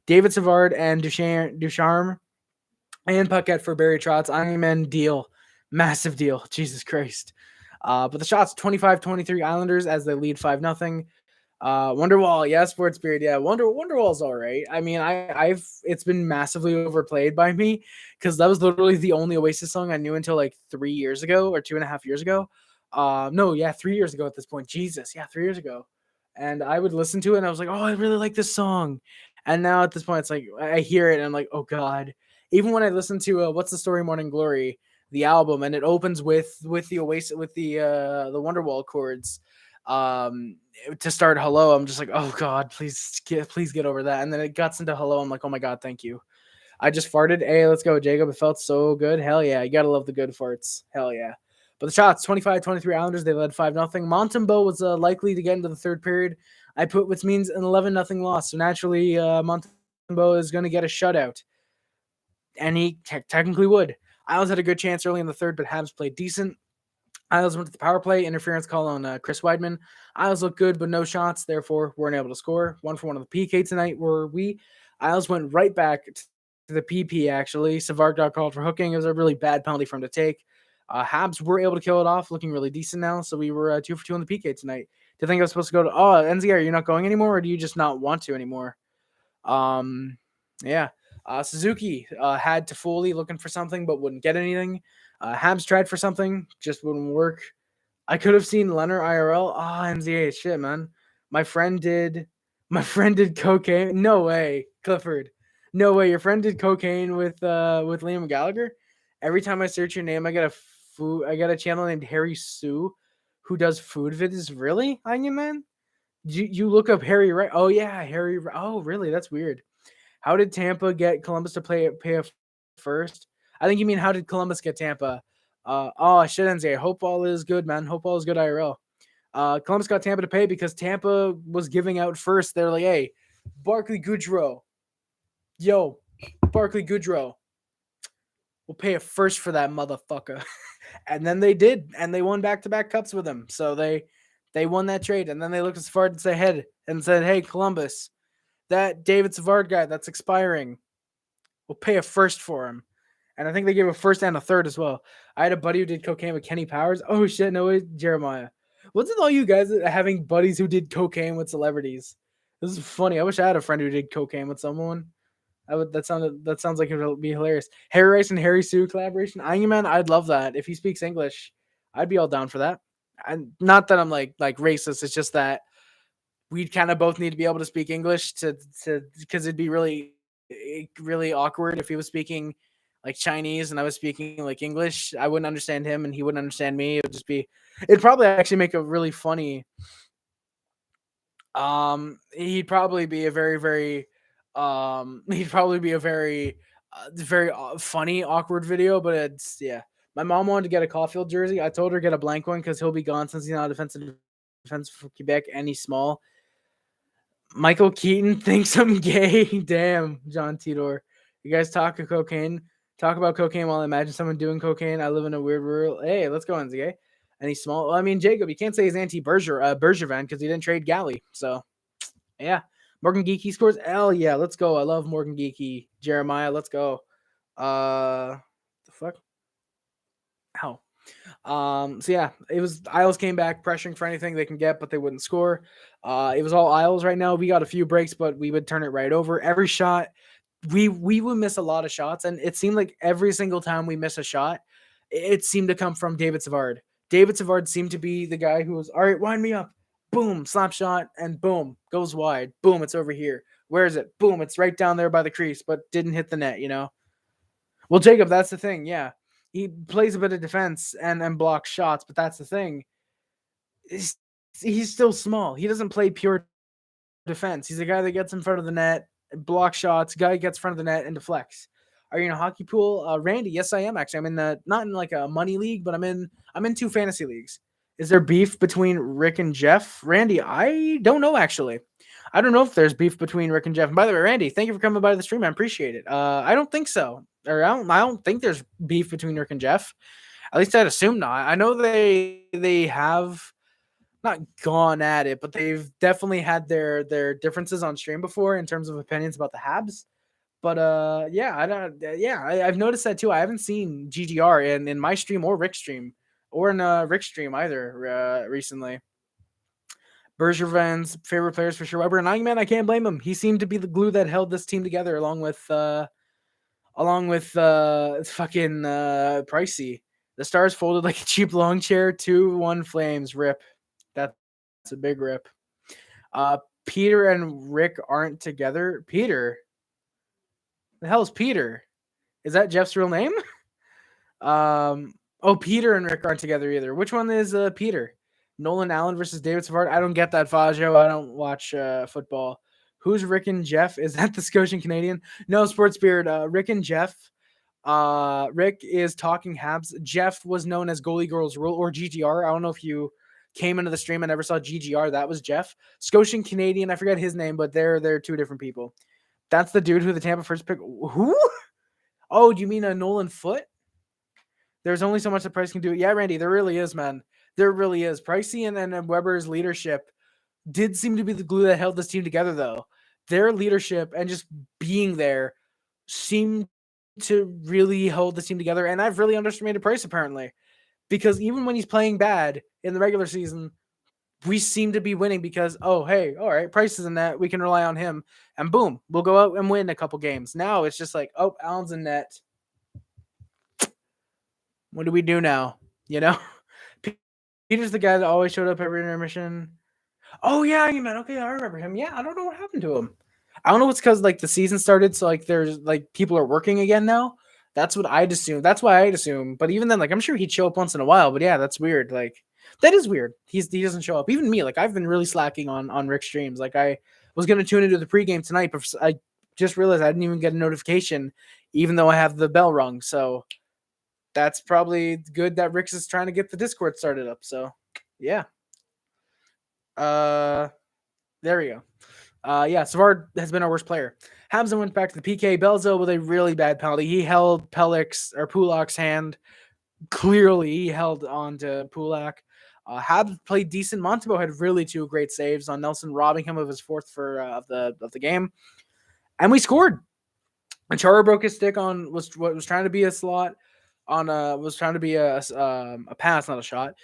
Speaker 1: David Savard and Ducharme and Paquette for Barry Trotz. Ironman deal. Massive deal. Jesus Christ. But the shots 25-23 Islanders as they lead 5-0. Wonderwall, yeah, Sports Beard, yeah. Wonderwall's all right. I mean, I've it's been massively overplayed by me because that was literally the only Oasis song I knew until like 3 years ago or 2.5 years ago. No, yeah, 3 years ago at this point. Jesus, yeah, 3 years ago. And I would listen to it and I was like, oh, I really like this song. And now at this point, it's like I hear it and I'm like, oh God. Even when I listen to What's the Story, Morning Glory, the album, and it opens with the Oasis with the Wonderwall chords. To start Hello, I'm just like, oh God, please get over that. And then it guts into Hello. I'm like, oh my God, thank you. I just farted. Hey, let's go, Jacob. It felt so good. Hell yeah. You got to love the good farts. Hell yeah. But the shots, 25-23 Islanders. They led 5-0. Montembeau was likely to get into the third period. I put, which means an 11-0 loss. So naturally, Montembeau is going to get a shutout. And he technically would. Isles had a good chance early in the third, but Habs played decent. Isles went to the power play, interference call on Chris Weidman. Isles looked good, but no shots, therefore weren't able to score. 1 for 1 on the PK tonight were we. Isles went right back to the PP, actually. Savard got called for hooking. It was a really bad penalty for him to take. Habs were able to kill it off, looking really decent now, so we were 2 for 2 on the PK tonight. Do you think I was supposed to go to, NZR, you're not going anymore, or do you just not want to anymore? Yeah. Suzuki had Toffoli looking for something, but wouldn't get anything. Habs tried for something, just wouldn't work. I could have seen Leonard IRL. NZA, shit, man. My friend did cocaine. No way, Clifford. No way. Your friend did cocaine with Liam Gallagher. Every time I search your name, I get a channel named Harry Sue, who does food vids. Really, Onion Man? You look up Harry, right? Oh yeah, Harry. Oh really? That's weird. How did Tampa get Columbus to pay a first? I think you mean how did Columbus get Tampa? I shouldn't say. Hope all is good, man. Hope all is good, IRL. Columbus got Tampa to pay because Tampa was giving out first. They're like, hey, Barclay Goodrow. Yo, Barclay Goodrow. We'll pay a first for that motherfucker. And then they did, and they won back-to-back cups with him. So they won that trade, and then they looked as far as ahead and said, hey, Columbus, that David Savard guy that's expiring, we'll pay a first for him. And I think they gave a first and a third as well. I had a buddy who did cocaine with Kenny Powers. Oh, shit, no way, Jeremiah. What's with all you guys having buddies who did cocaine with celebrities? This is funny. I wish I had a friend who did cocaine with someone. That sounds like it would be hilarious. Harry Rice and Harry Sue collaboration. Iron Man, I'd love that. If he speaks English, I'd be all down for that. And not that I'm like racist. It's just that we'd kind of both need to be able to speak English to because it'd be really awkward if he was speaking like Chinese and I was speaking like English. I wouldn't understand him and he wouldn't understand me. It'd probably actually make a really funny. He'd probably be a very funny awkward video, but it's yeah. My mom wanted to get a Caulfield jersey. I told her get a blank one because he'll be gone since he's not a defense for Quebec and he's small. Michael Keaton thinks I'm gay. Damn, John Tidor. You guys talk of cocaine. Talk about cocaine while I imagine someone doing cocaine. I live in a weird rural. Hey, let's go, NZA. And he's small. Well, I mean, Jacob, you can't say he's anti-Bergevin because he didn't trade Galley. So, yeah. Morgan Geeky scores. Hell yeah, let's go. I love Morgan Geeky. Jeremiah, let's go. The fuck? Ow. So yeah, it was Isles came back pressuring for anything they can get, but they wouldn't score. It was all Isles right now. We got a few breaks, but we would turn it right over. Every shot, we would miss a lot of shots, and it seemed like every single time we miss a shot, it seemed to come from David Savard. David Savard seemed to be the guy who was, all right, wind me up. Boom, slap shot, and boom, goes wide. Boom, it's over here. Where is it? Boom, it's right down there by the crease, but didn't hit the net, you know? Well, Jacob, that's the thing. Yeah. He plays a bit of defense and blocks shots, but that's the thing. He's still small. He doesn't play pure defense. He's a guy that gets in front of the net, blocks shots, guy gets in front of the net and deflects. Are you in a hockey pool? Randy, yes, I am actually. I'm in the not in like a money league, but I'm in two fantasy leagues. Is there beef between Rick and Jeff? Randy, I don't know actually. I don't know if there's beef between Rick and Jeff. And by the way, Randy, thank you for coming by the stream. I appreciate it. I don't think so. Or I don't think there's beef between Rick and Jeff. At least I'd assume not. I know they have not gone at it, but they've definitely had their differences on stream before in terms of opinions about the Habs. But yeah, I've noticed that too. I haven't seen GGR in my stream or Rick's stream or in Rick's stream either recently. Bergevin's favorite players for sure. Weber and man, I can't blame him. He seemed to be the glue that held this team together, along with fucking Pricey. The Stars folded like a cheap long chair. 2-1 Flames. Rip. That's a big rip. Peter and Rick aren't together. Peter. The hell is Peter? Is that Jeff's real name? Peter and Rick aren't together either. Which one is Peter? Nolan Allen versus David Savard. I don't get that, Fajo. I don't watch football. Who's Rick and Jeff? Is that the Scotian Canadian? No, Sports Beard. Rick and Jeff. Rick is talking Habs. Jeff was known as Goalie Girls Rule or GGR. I don't know if you came into the stream and never saw GGR. That was Jeff. Scotian Canadian. I forget his name, but they're two different people. That's the dude who the Tampa first pick. Who? Oh, do you mean a Nolan Foote? There's only so much the Price can do. Yeah, Randy, there really is, man. There really is. Pricey and Weber's leadership did seem to be the glue that held this team together, though. Their leadership and just being there seemed to really hold this team together. And I've really underestimated Price, apparently. Because even when he's playing bad in the regular season, we seem to be winning because, oh, hey, all right, Price is in net. We can rely on him. And boom, we'll go out and win a couple games. Now it's just like, oh, Allen's in net. What do we do now? You know? Peter's the guy that always showed up every intermission. Oh, yeah, man. Okay, I remember him. Yeah, I don't know what happened to him. I don't know what's because, like, the season started, so, like, there's, like, people are working again now. That's what I'd assume. That's why I'd assume. But even then, like, I'm sure he'd show up once in a while. But, yeah, that's weird. Like, that is weird. He doesn't show up. Even me, like, I've been really slacking on Rick's streams. Like, I was going to tune into the pregame tonight, but I just realized I didn't even get a notification, even though I have the bell rung. So that's probably good that Rick's is trying to get the Discord started up. So, yeah. There we go. Yeah, Savard has been our worst player. Habs went back to the PK. Belzo with a really bad penalty. He held Pulak's hand. Clearly, he held on to Pulak. Habs played decent. Montebo had really two great saves on Nelson, robbing him of his fourth of the game, and we scored. And Chara broke his stick on was trying to be a slot on was trying to be a pass, not a shot.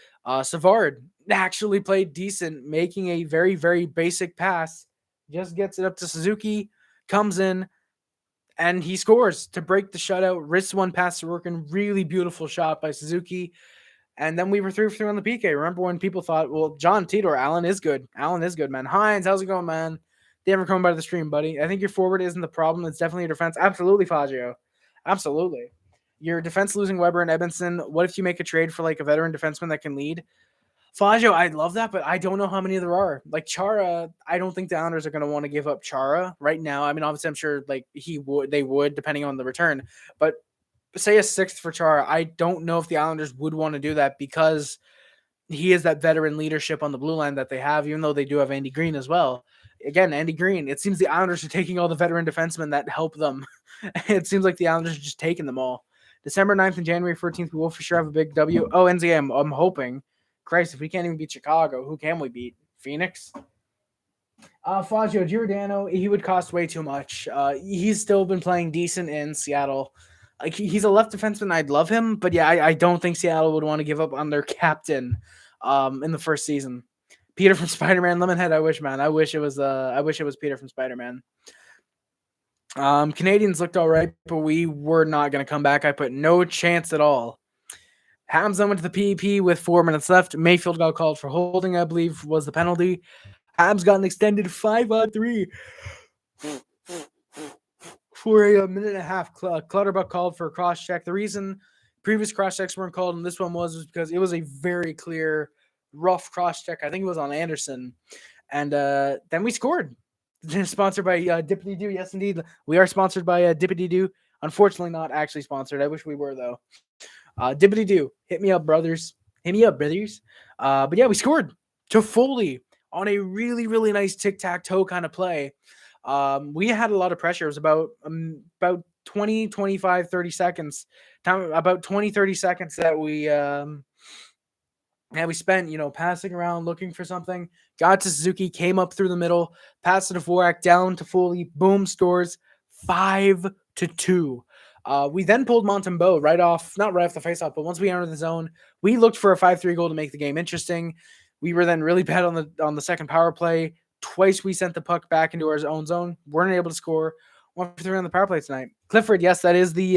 Speaker 1: Savard actually played decent, making a very, very basic pass. Just gets it up to Suzuki, comes in, and he scores to break the shutout. Wrists one pass to Rorkin. Really beautiful shot by Suzuki. And then we were 3 for 3 on the PK. Remember when people thought, well, John Tidor, Allen is good. Allen is good, man. Hines, how's it going, man? They ever come by the stream, buddy? I think your forward isn't the problem. It's definitely your defense. Absolutely, Faggio. Absolutely. Your defense losing Weber and Edmondson. What if you make a trade for like a veteran defenseman that can lead? Faggio, I'd love that, but I don't know how many there are. Like Chara, I don't think the Islanders are going to want to give up Chara right now. I mean, obviously, I'm sure like they would, depending on the return. But say a 6th for Chara, I don't know if the Islanders would want to do that because he is that veteran leadership on the blue line that they have, even though they do have Andy Green as well. Again, Andy Green, it seems the Islanders are taking all the veteran defensemen that help them. It seems like the Islanders are just taking them all. December 9th and January 14th, we will for sure have a big W. Oh, NZA, I'm hoping. Christ, if we can't even beat Chicago, who can we beat? Phoenix? Fazio Giordano, he would cost way too much. He's still been playing decent in Seattle. Like he's a left defenseman. I'd love him, but yeah, I don't think Seattle would want to give up on their captain in the first season. Peter from Spider-Man, Lemonhead. I wish, man. I wish it was Peter from Spider-Man. Canadians looked all right, but we were not going to come back. I put no chance at all. Habs then went to the PEP with 4 minutes left. Mayfield got called for holding, I believe, was the penalty. Habs got an extended 5-on-3 for a minute and a half. Clutterbuck called for a cross check. The reason previous cross checks weren't called and this one was because it was a very clear, rough cross check. I think it was on Anderson. And then we scored. Sponsored by Dippity Doo. Yes, indeed. We are sponsored by Dippity Doo. Unfortunately, not actually sponsored. I wish we were, though. Dippity Doo. Hit me up, brothers. Hit me up, brothers. But yeah, we scored. Toffoli on a really, really nice tic-tac-toe kind of play. We had a lot of pressure. It was about 20, 25, 30 seconds. About 20, 30 seconds that we spent, passing around, looking for something. Got to Suzuki, came up through the middle, passed to Dvorak, down to Foley, boom, scores 5-2. We then pulled Montembeault not right off the faceoff, but once we entered the zone, we looked for a 5-3 goal to make the game interesting. We were then really bad on the second power play. Twice we sent the puck back into our own zone. Weren't able to score. 1-for-3 on the power play tonight. Clifford, yes, that is the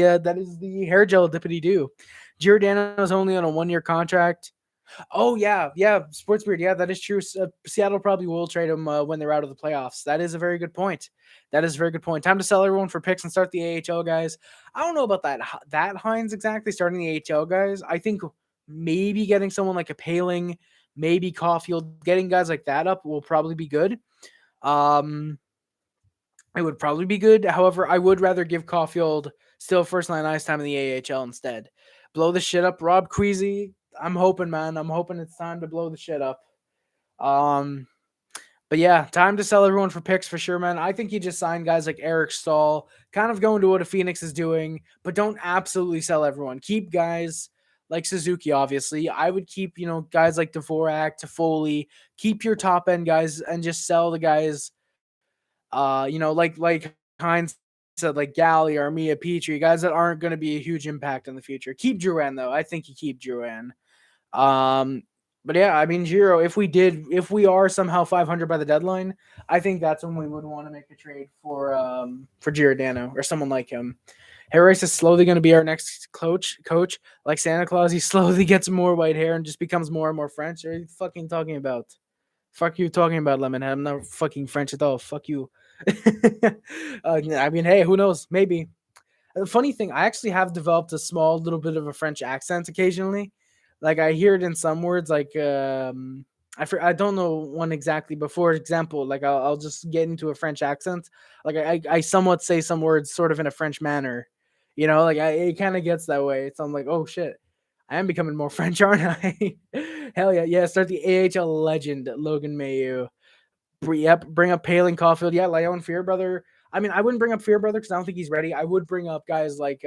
Speaker 1: hair gel Dippity Doo. Giordano is only on a 1-year contract. Oh, yeah, Sports Beard. Yeah, that is true. Seattle probably will trade him when they're out of the playoffs. That is a very good point. Time to sell everyone for picks and start the AHL guys. I don't know about that Hines exactly starting the AHL guys. I think maybe getting someone like a Paling, maybe Caulfield, getting guys like that up will probably be good. It would probably be good. However, I would rather give Caulfield still first line ice time in the AHL instead. Blow the shit up. Rob Queasy. I'm hoping, man. I'm hoping it's time to blow the shit up. But yeah, time to sell everyone for picks for sure, man. I think you just sign guys like Eric Stahl, kind of going to what a Phoenix is doing, but don't absolutely sell everyone. Keep guys like Suzuki, obviously. I would keep, guys like Dvorak, Toffoli. Keep your top end guys and just sell the guys, like Hines said, like Galley, Armia, Petrie, guys that aren't going to be a huge impact in the future. Keep Drouin, though. I think you keep Drouin. But yeah, I mean, Giro, if we are somehow 500 by the deadline, I think that's when we would want to make a trade for Giordano or someone like him. Harris is slowly going to be our next coach. Like Santa Claus, he slowly gets more white hair and just becomes more and more French. What are you fucking talking about? Fuck you talking about, Lemonhead. I'm not fucking French at all. Fuck you. I mean, hey, who knows? Maybe. The funny thing, I actually have developed a small little bit of a French accent occasionally. Like I hear it in some words, like I don't know one exactly, but for example, like I'll just get into a French accent. Like I somewhat say some words sort of in a French manner, like it kind of gets that way. So I'm like, oh shit, I am becoming more French, aren't I? Hell yeah, yeah. Start the AHL legend Logan Mayu. Yep, bring up Paling, Caulfield. Yeah, Leon Fearbrother. I mean, I wouldn't bring up Fearbrother because I don't think he's ready. I would bring up guys like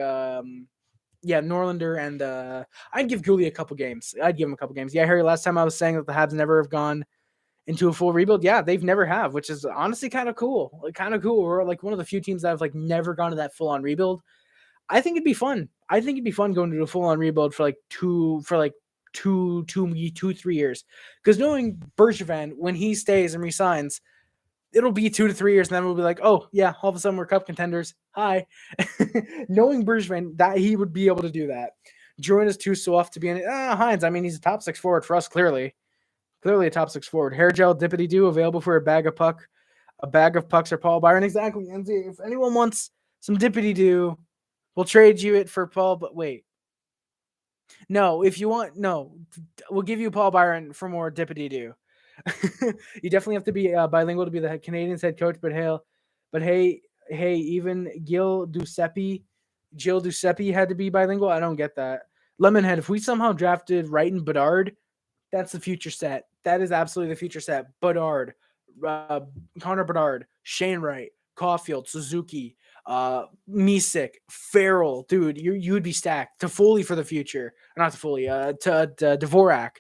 Speaker 1: Norlander and I'd give Gouli a couple games. I'd give him a couple games. Yeah, Harry, last time I was saying that the Habs never have gone into a full rebuild. Yeah, they've never have, which is honestly kind of cool. We're like one of the few teams that have like never gone to that full on rebuild. I think it'd be fun. Going to a full on rebuild for 3 years. Because knowing Bergevin, when he stays and resigns, it'll be 2 to 3 years, and then we'll be like, oh, yeah, all of a sudden we're cup contenders. Hi. Knowing Bergevin, that he would be able to do that. Drouin is too soft to be in it. Hines, I mean, he's a top 6 forward for us, clearly. Clearly a top 6 forward. Hair gel, Dippity Doo, available for a bag of pucks or Paul Byron. Exactly. And if anyone wants some Dippity Doo, we'll trade you it for Paul, but wait. No, if you want, no, we'll give you Paul Byron for more Dippity Doo. You definitely have to be bilingual to be the Canadiens head coach, but hey, even Gilles Duceppe had to be bilingual. I don't get that. Lemonhead, if we somehow drafted Wright and Bedard, That's the future set. That is absolutely the future set. Bedard, uh, Connor Bedard, Shane Wright, Caulfield, Suzuki, Misik, Farrell, dude, you would be stacked. Toffoli for the future, not Toffoli. To Dvorak,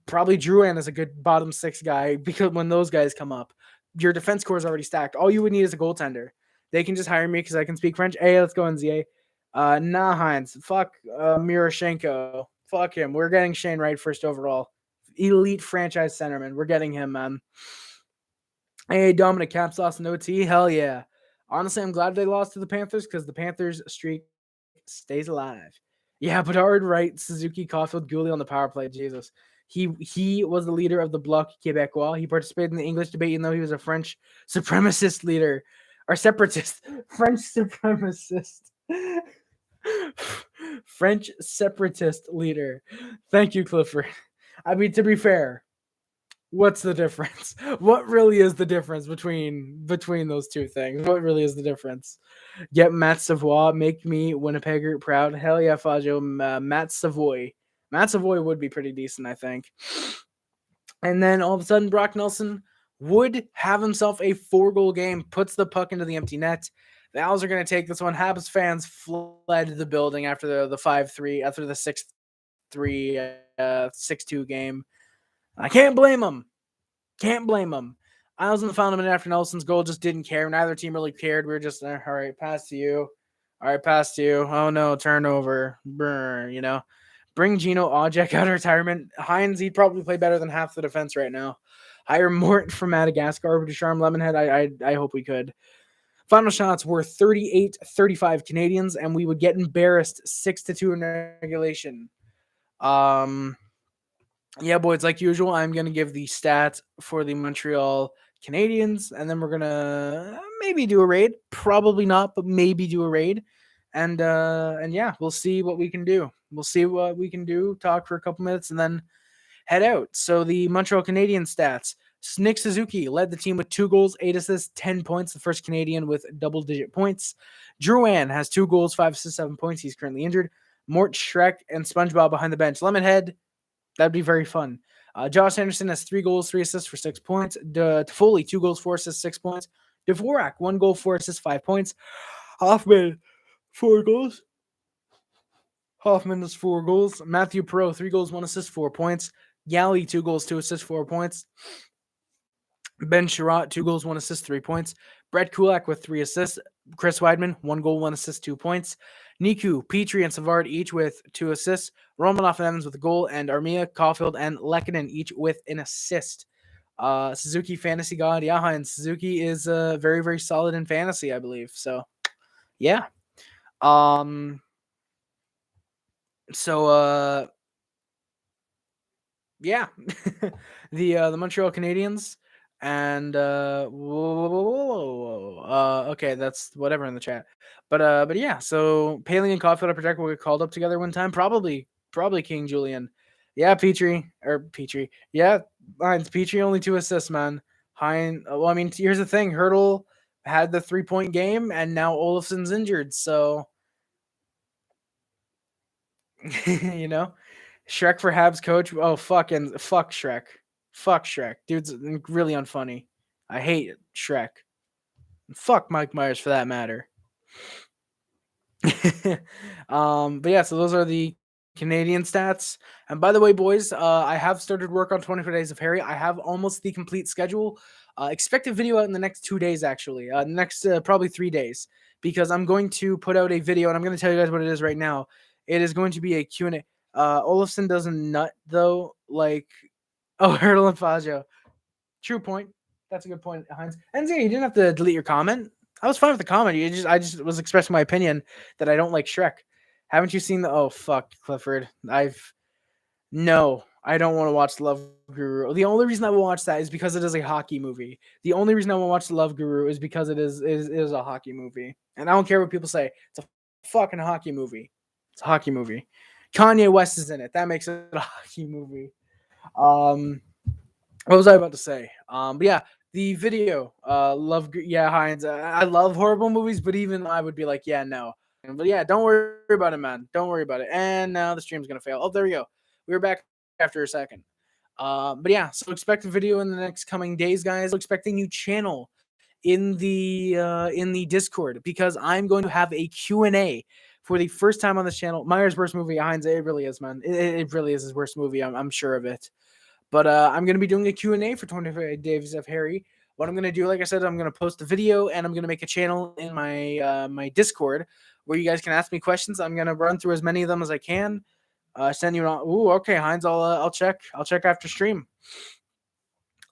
Speaker 1: probably Drouin is a good bottom six guy because when those guys come up, your defense core is already stacked. All you would need is a goaltender. They can just hire me because I can speak French. Hey, let's go NZA. Nah, Hines. Fuck Miroshchenko. Fuck him. We're getting Shane Wright first overall. Elite franchise centerman. We're getting him, man. Hey, Dominic Caps lost an OT. Hell yeah. Honestly, I'm glad they lost to the Panthers because the Panthers streak stays alive. Yeah, Bedard, Wright, Suzuki, Caulfield, Goulet on the power play. Jesus. He was the leader of the Bloc Québécois. He participated in the English debate, even though he was a French supremacist leader. Or separatist. French supremacist. French separatist leader. Thank you, Clifford. I mean, to be fair, what's the difference? What really is the difference between those two things? What really is the difference? Get Matt Savoy, make me Winnipegger proud. Hell yeah, Fajo. Matt Savoy. Matt Savoy would be pretty decent, I think. And then all of a sudden, Brock Nelson would have himself a 4-goal game, puts the puck into the empty net. The Owls are going to take this one. Habs fans fled the building after the 5-3, after the 6-3, 6-2 game. I can't blame them. Can't blame them. I was in the final minute after Nelson's goal, just didn't care. Neither team really cared. We were just, all right, pass to you. All right, pass to you. Oh, no, turnover. Brr, you know. Bring Gino Ojek out of retirement. Hines, he'd probably play better than half the defense right now. Hire Mort from Madagascar over to Charm Lemonhead. I hope we could. Final shots were 38-35 Canadiens, and we would get embarrassed 6-2 in regulation. Yeah, boys, like usual, I'm going to give the stats for the Montreal Canadiens, and then we're going to maybe do a raid. Probably not, but maybe do a raid. And yeah, we'll see what we can do. We'll see what we can do, talk for a couple minutes, and then head out. So the Montreal Canadiens stats. Nick Suzuki led the team with 2 goals, 8 assists, 10 points, the first Canadian with double-digit points. Drouin has 2 goals, 5 assists, 7 points. He's currently injured. Mort, Shrek, and SpongeBob behind the bench. Lemonhead, that'd be very fun. Josh Anderson has 3 goals, 3 assists for 6 points. Toffoli, 2 goals, 4 assists, 6 points. Dvorak, 1 goal, 4 assists, 5 points. Hoffman, 4 goals. Hoffman has 4 goals. Matthew Perreault, 3 goals, 1 assist, 4 points. Galley, 2 goals, 2 assists, 4 points. Ben Sherratt, 2 goals, 1 assist, 3 points. Brett Kulak with 3 assists. Chris Weidman, 1 goal, 1 assist, 2 points. Niku, Petrie, and Savard each with 2 assists. Romanoff and Evans with a goal, and Armia, Caulfield, and Lehkonen each with an assist. Suzuki, fantasy god. Yeah, and Suzuki is very, very solid in fantasy, I believe. So, yeah. Yeah. The Montreal Canadiens. And okay, that's whatever in the chat. But yeah, so Paling and Caulfield are projected will get called up together one time. Probably King Julian. Yeah, Petrie. Yeah, Hines Petrie only 2 assists, man. Well, I mean, here's the thing. Hurdle had the 3-point game, and now Olafson's injured, so you know. Shrek for Habs coach. Oh, fuck Shrek. Fuck Shrek. Dude's really unfunny. I hate Shrek. Fuck Mike Myers for that matter. But yeah, so those are the Canadian stats. And by the way, boys, I have started work on 24 Days of Harry. I have almost the complete schedule. Expect a video out in the next 2 days, actually. Next probably 3 days. Because I'm going to put out a video, and I'm going to tell you guys what it is right now. It is going to be a Q&A. Olafson doesn't nut, though. Like, oh, Hurdle and Pageau. True point. That's a good point, Heinz. And yeah, you didn't have to delete your comment. I was fine with the comment. I just was expressing my opinion that I don't like Shrek. Haven't you seen the? Oh fuck, Clifford. No, I don't want to watch Love Guru. The only reason I will watch that is because it is a hockey movie. The only reason I will watch Love Guru is because it is a hockey movie, and I don't care what people say. It's a fucking hockey movie. It's a hockey movie. Kanye West is in it. That makes it a hockey movie. What was I about to say? But yeah, the video, Heinz. I love horrible movies, but even I would be like, yeah, no. But yeah, don't worry about it, man. Don't worry about it. And now the stream's gonna fail. Oh, there we go. We're back after a second. But yeah, so expect a video in the next coming days, guys. Expect a new channel in the Discord, because I'm going to have a Q&A for the first time on this channel. Myers' worst movie, Heinz, it really is, man. It really is his worst movie. I'm sure of it. But I'm going to be doing a Q&A for 25 Days of Harry. What I'm going to do, like I said, I'm going to post a video, and I'm going to make a channel in my my Discord where you guys can ask me questions. I'm going to run through as many of them as I can. Send you on. Ooh, okay, Heinz. I'll check. I'll check after stream.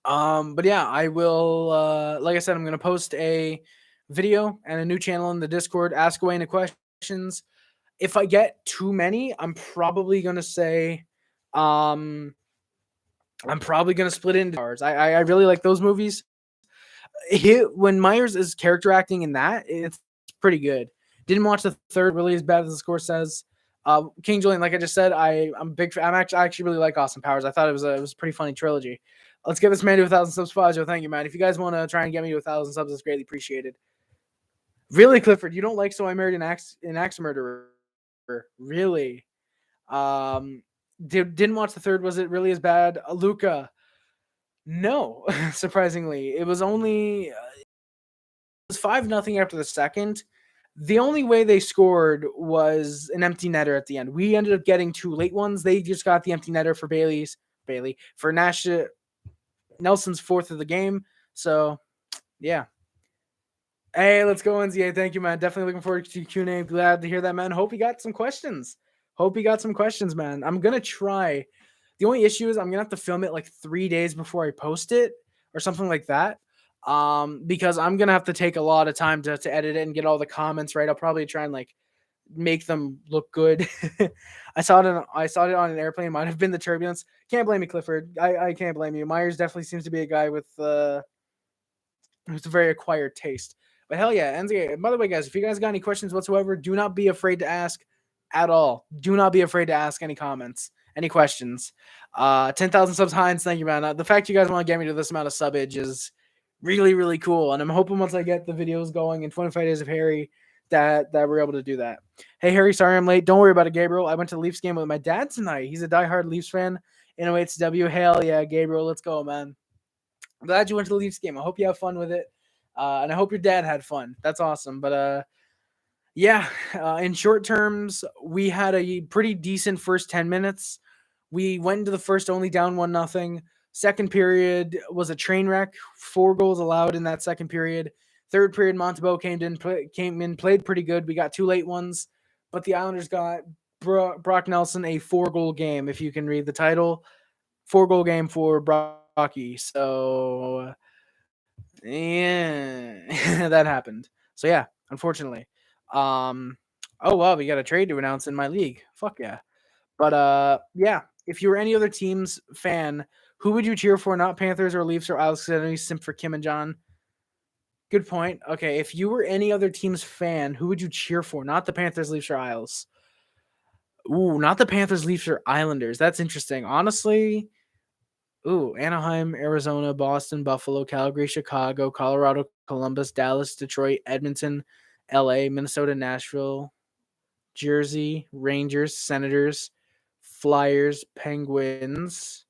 Speaker 1: But yeah, I will. Like I said, I'm gonna post a video and a new channel in the Discord. Ask away any questions. If I get too many, I'm probably gonna say, I'm probably gonna split it into ours. I really like those movies. When Myers is character acting in that, it's pretty good. Didn't watch the third really as bad as the score says. King Julian, like I just said, I'm big. I actually really like Austin Powers. I thought it was a pretty funny trilogy. Let's get this man to 1,000 subs, Pageau. Thank you, man. If you guys want to try and get me to 1,000 subs, it's greatly appreciated. Really, Clifford, you don't like So I Married an Axe Murderer? Really? Didn't watch the third. Was it really as bad? Luca? No, surprisingly, it was only it was 5-0 after the second. The only way they scored was an empty netter at the end. We ended up getting 2 late ones. They just got the empty netter for Bailey for Nelson's 4th of the game. So, yeah. Hey, let's go, NZA. Thank you, man. Definitely looking forward to Q&A. Glad to hear that, man. Hope you got some questions. Man. I'm going to try. The only issue is I'm going to have to film it like 3 days before I post it or something like that. Because I'm going to have to take a lot of time to edit it and get all the comments right. I'll probably try and like make them look good. I saw it on an airplane. Might have been the turbulence. Can't blame me, Clifford. I can't blame you. Myers definitely seems to be a guy with who's a very acquired taste. But hell yeah, NZA. By the way, guys, if you guys got any questions whatsoever, do not be afraid to ask at all. Do not be afraid to ask any comments, any questions. 10,000 subs, Heinz. Thank you, man. The fact you guys want to get me to this amount of subage is really, really cool. And I'm hoping once I get the videos going in 25 Days of Harry that we're able to do that. Hey, Harry, sorry I'm late. Don't worry about it, Gabriel. I went to the Leafs game with my dad tonight. He's a diehard Leafs fan. Awaits W. Hell yeah, Gabriel. Let's go, man. I'm glad you went to the Leafs game. I hope you have fun with it. And I hope your dad had fun. That's awesome. But yeah, in short terms, we had a pretty decent first 10 minutes. We went into the first only down 1-0. Second period was a train wreck. 4 goals allowed in that second period. Third period, Montembeault came in, played pretty good. We got 2 late ones, but the Islanders got Brock Nelson a 4-goal game. If you can read the title, 4-goal game for Brocky. So yeah, that happened. So yeah, unfortunately. Oh well, we got a trade to announce in my league. Fuck yeah. But yeah, if you were any other team's fan, who would you cheer for? Not Panthers or Leafs or Isles, because I know you simp for Kim and John. Good point. Okay, if you were any other team's fan, who would you cheer for? Not the Panthers, Leafs, or Isles. Ooh, not the Panthers, Leafs, or Islanders. That's interesting. Honestly, Anaheim, Arizona, Boston, Buffalo, Calgary, Chicago, Colorado, Columbus, Dallas, Detroit, Edmonton, LA, Minnesota, Nashville, Jersey, Rangers, Senators, Flyers, Penguins.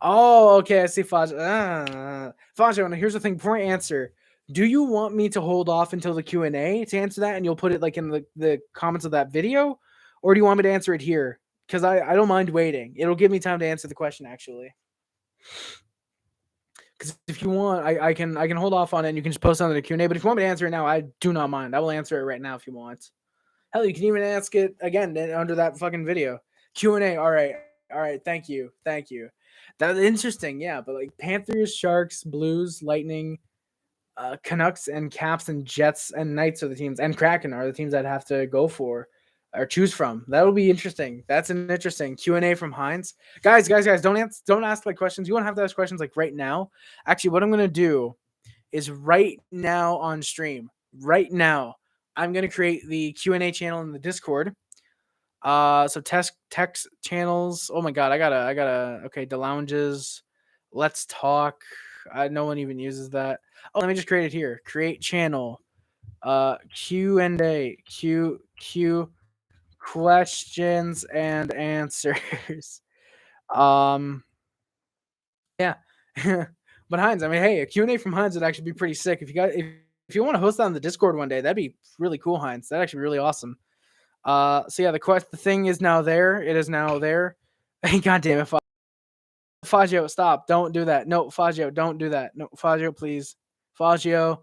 Speaker 1: Oh, okay. I see Fajo. Fajo, here's the thing. Before I answer, do you want me to hold off until the Q&A to answer that, and you'll put it like in the comments of that video, or do you want me to answer it here? Because I don't mind waiting. It'll give me time to answer the question, actually. Because if you want, I can hold off on it, and you can just post it on the Q&A. But if you want me to answer it now, I do not mind. I will answer it right now if you want. Hell, you can even ask it again under that fucking video. Q&A. All right. Thank you. That's interesting. Yeah, but like Panthers, Sharks, Blues, Lightning, Canucks, and Caps, and Jets, and Knights are the teams, and Kraken are the teams I'd have to go for or choose from. That'll be interesting. That's an interesting Q&A from Heinz. Guys, don't ask like questions. You won't have to ask questions like right now. Actually, what I'm gonna do is right now on stream. Right now, I'm gonna create the Q&A channel in the Discord. So text channels. Oh my god, I gotta. Okay, the lounges. Let's talk. No one even uses that. Oh, let me just create it here. Create channel. Q&A. Q questions and answers. Yeah. But Heinz, I mean, hey, a Q&A from Heinz would actually be pretty sick. If you want to host that on the Discord one day, that'd be really cool, Heinz. That'd actually be really awesome. So yeah, the thing is now there. It is now there. God damn it, Fagio, stop. Don't do that. No, Fagio, don't do that. No, Fagio, please. Fagio,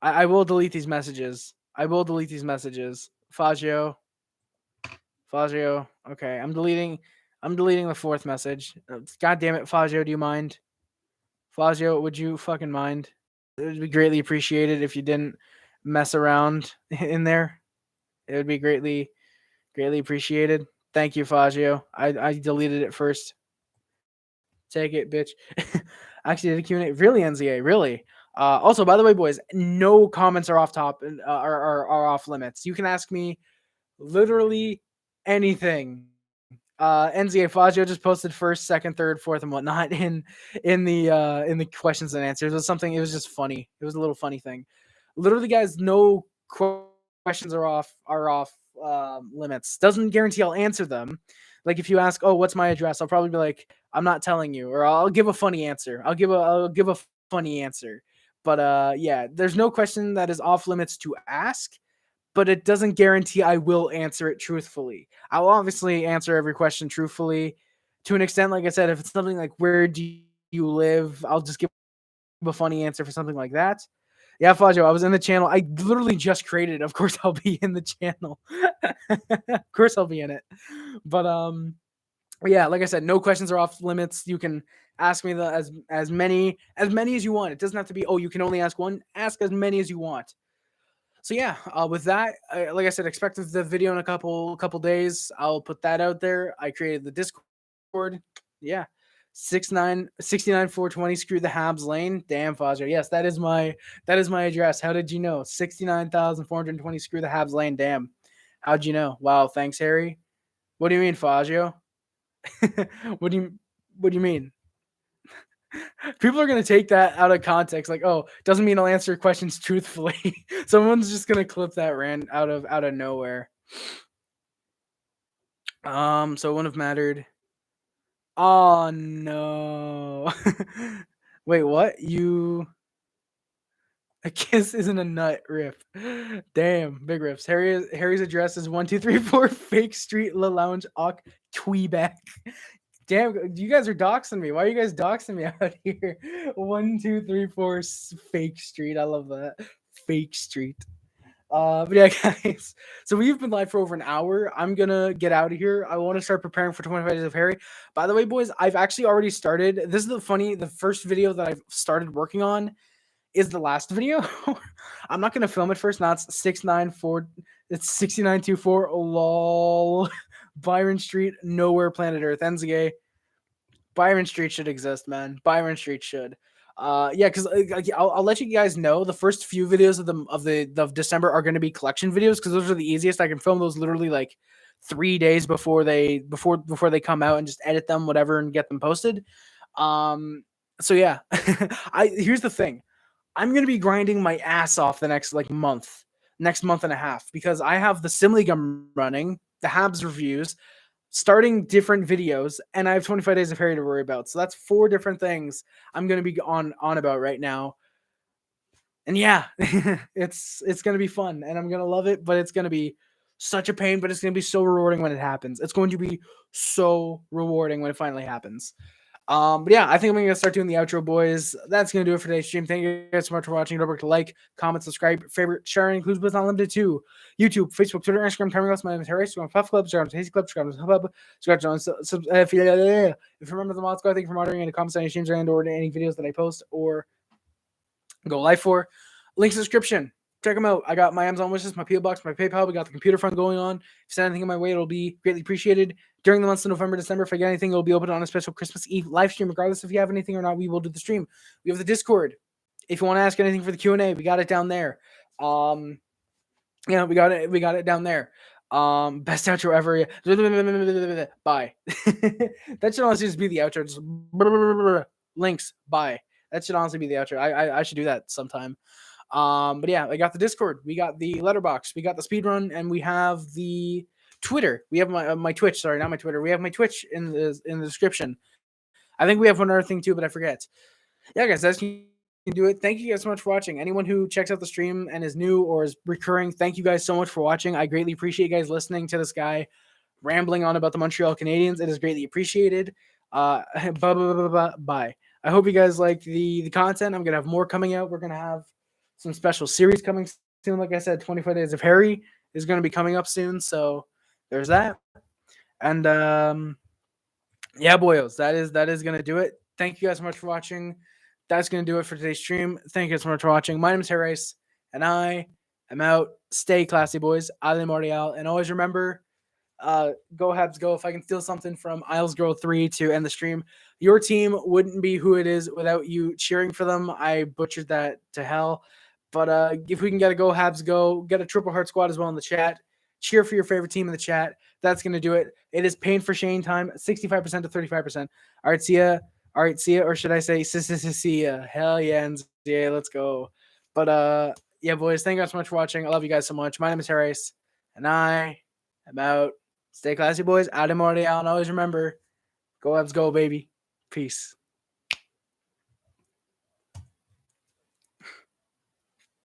Speaker 1: I will delete these messages. I will delete these messages. Fagio. Okay, I'm deleting the fourth message. God damn it, Fagio, do you mind? Fagio, would you fucking mind? It would be greatly appreciated if you didn't mess around in there. It would be greatly appreciated. Thank you, Fagio. I deleted it first. Take it, bitch. Actually, did a Q&A. Really, NZA? Really? Also, by the way, boys, no comments are off top and are off limits. You can ask me literally anything. NZA Fagio just posted first, second, third, fourth, and whatnot in the questions and answers. It was something. It was just funny. It was a little funny thing. Literally, guys, no questions are off limits. Doesn't guarantee I'll answer them. Like if you ask, oh, what's my address? I'll probably be like, I'm not telling you, or I'll give a funny answer. I'll give a funny answer. But yeah, there's no question that is off limits to ask, but it doesn't guarantee I will answer it truthfully. I'll obviously answer every question truthfully to an extent. Like I said, if it's something like where do you live, I'll just give a funny answer for something like that. Yeah, Fagio, I was in the channel. I literally just created it. Of course I'll be in the channel. Of course I'll be in it. But yeah, like I said, no questions are off limits. You can ask me as many as you want. It doesn't have to be, oh, you can only ask one. Ask as many as you want. So yeah, with that, like I said, expect the video in a couple days. I'll put that out there. I created the Discord. Yeah. 69 420 screw the Habs lane. Damn, Fazio. Yes, that is my address. How did you know? 69,420 screw the Habs lane. Damn. How'd you know? Wow, thanks, Harry. What do you mean, Fazio? what do you mean? People are gonna take that out of context, like, oh, doesn't mean I'll answer questions truthfully. Someone's just gonna clip that rant out of nowhere. So it wouldn't have mattered. Oh no. Wait, what? A kiss isn't a nut riff. Damn, big riffs. Harry's address is 1234 Fake Street La Lounge Ock Tweeback. Damn, you guys are doxing me. Why are you guys doxing me out here? 1234 Fake Street. I love that. Fake Street. But yeah, guys. So we've been live for over an hour. I'm gonna get out of here. I want to start preparing for 25 Days of Harry. By the way, boys, I've actually already started. This is the first video that I've started working on is the last video. I'm not gonna film it first. Now it's 694. It's 6924. Lol. Byron Street, nowhere planet Earth. NZA. Byron Street should exist, man. Byron Street should. Yeah, because I'll let you guys know the first few videos of December are going to be collection videos because those are the easiest. I can film those literally like 3 days before they come out and just edit them, whatever, and get them posted. So yeah, here's the thing. I'm going to be grinding my ass off the next month and a half because I have the Sim League I'm running, the Habs reviews, starting different videos, and I have 25 Days of Harry to worry about. So that's 4 different things I'm going to be on about right now. And yeah, it's going to be fun and I'm going to love it, but it's going to be such a pain, but it's going to be so rewarding when it happens. It's going to be so rewarding when it finally happens. But yeah, I think I'm gonna start doing the outro, boys. That's gonna do it for today's stream. Thank you guys so much for watching. Don't forget to like, comment, subscribe, favorite, sharing, includes but not limited to YouTube, Facebook, Twitter, Instagram, Camera Glass, my name is Harry, Instagram, Puff Club, Instagram, Tasty Club, Instagram, Hub, if you remember the mods, go, thank you for monitoring any comments on any streams and or any videos that I post or go live for. Links in the description. Check them out. I got my Amazon wishlist, my PO box, my PayPal. We got the computer fund going on. If you send anything in my way, it'll be greatly appreciated. During the months of November, December, if I get anything, it'll be open on a special Christmas Eve live stream. Regardless if you have anything or not, we will do the stream. We have the Discord. If you want to ask anything for the Q&A, we got it down there. Yeah, we got it down there. Best outro ever. Bye. That should honestly just be the outro. Just links. Bye. That should honestly be the outro. I should do that sometime. But yeah, I got the Discord, we got the letterbox, we got the speedrun, and we have the Twitter. We have my Twitch. Sorry, not my Twitter. We have my Twitch in the description. I think we have one other thing too, but I forget. Yeah, guys, that's you can do it. Thank you guys so much for watching. Anyone who checks out the stream and is new or is recurring, thank you guys so much for watching. I greatly appreciate you guys listening to this guy rambling on about the Montreal Canadiens. It is greatly appreciated. Bye. I hope you guys like the content. I'm gonna have more coming out. We're gonna have some special series coming soon. Like I said, 25 Days of Harry is gonna be coming up soon. So there's that. And yeah, boyos, that is gonna do it. Thank you guys so much for watching. That's gonna do it for today's stream. Thank you guys so much for watching. My name is Harry Rice, and I am out. Stay classy, boys. Ale Montreal, and always remember, go Habs, go. If I can steal something from Isles Girl 3 to end the stream, your team wouldn't be who it is without you cheering for them. I butchered that to hell. But if we can get a go Habs, go, get a triple heart squad as well in the chat. Cheer for your favorite team in the chat. That's going to do it. It is pain for Shane time, 65% to 35%. All right, see ya. All right, see ya. Or should I say, see ya? Hell yeah, yeah, let's go. But yeah, boys, thank you guys so much for watching. I love you guys so much. My name is Harry Rice, and I am out. Stay classy, boys. Adam Montreal, and always remember, go Habs, go, baby. Peace.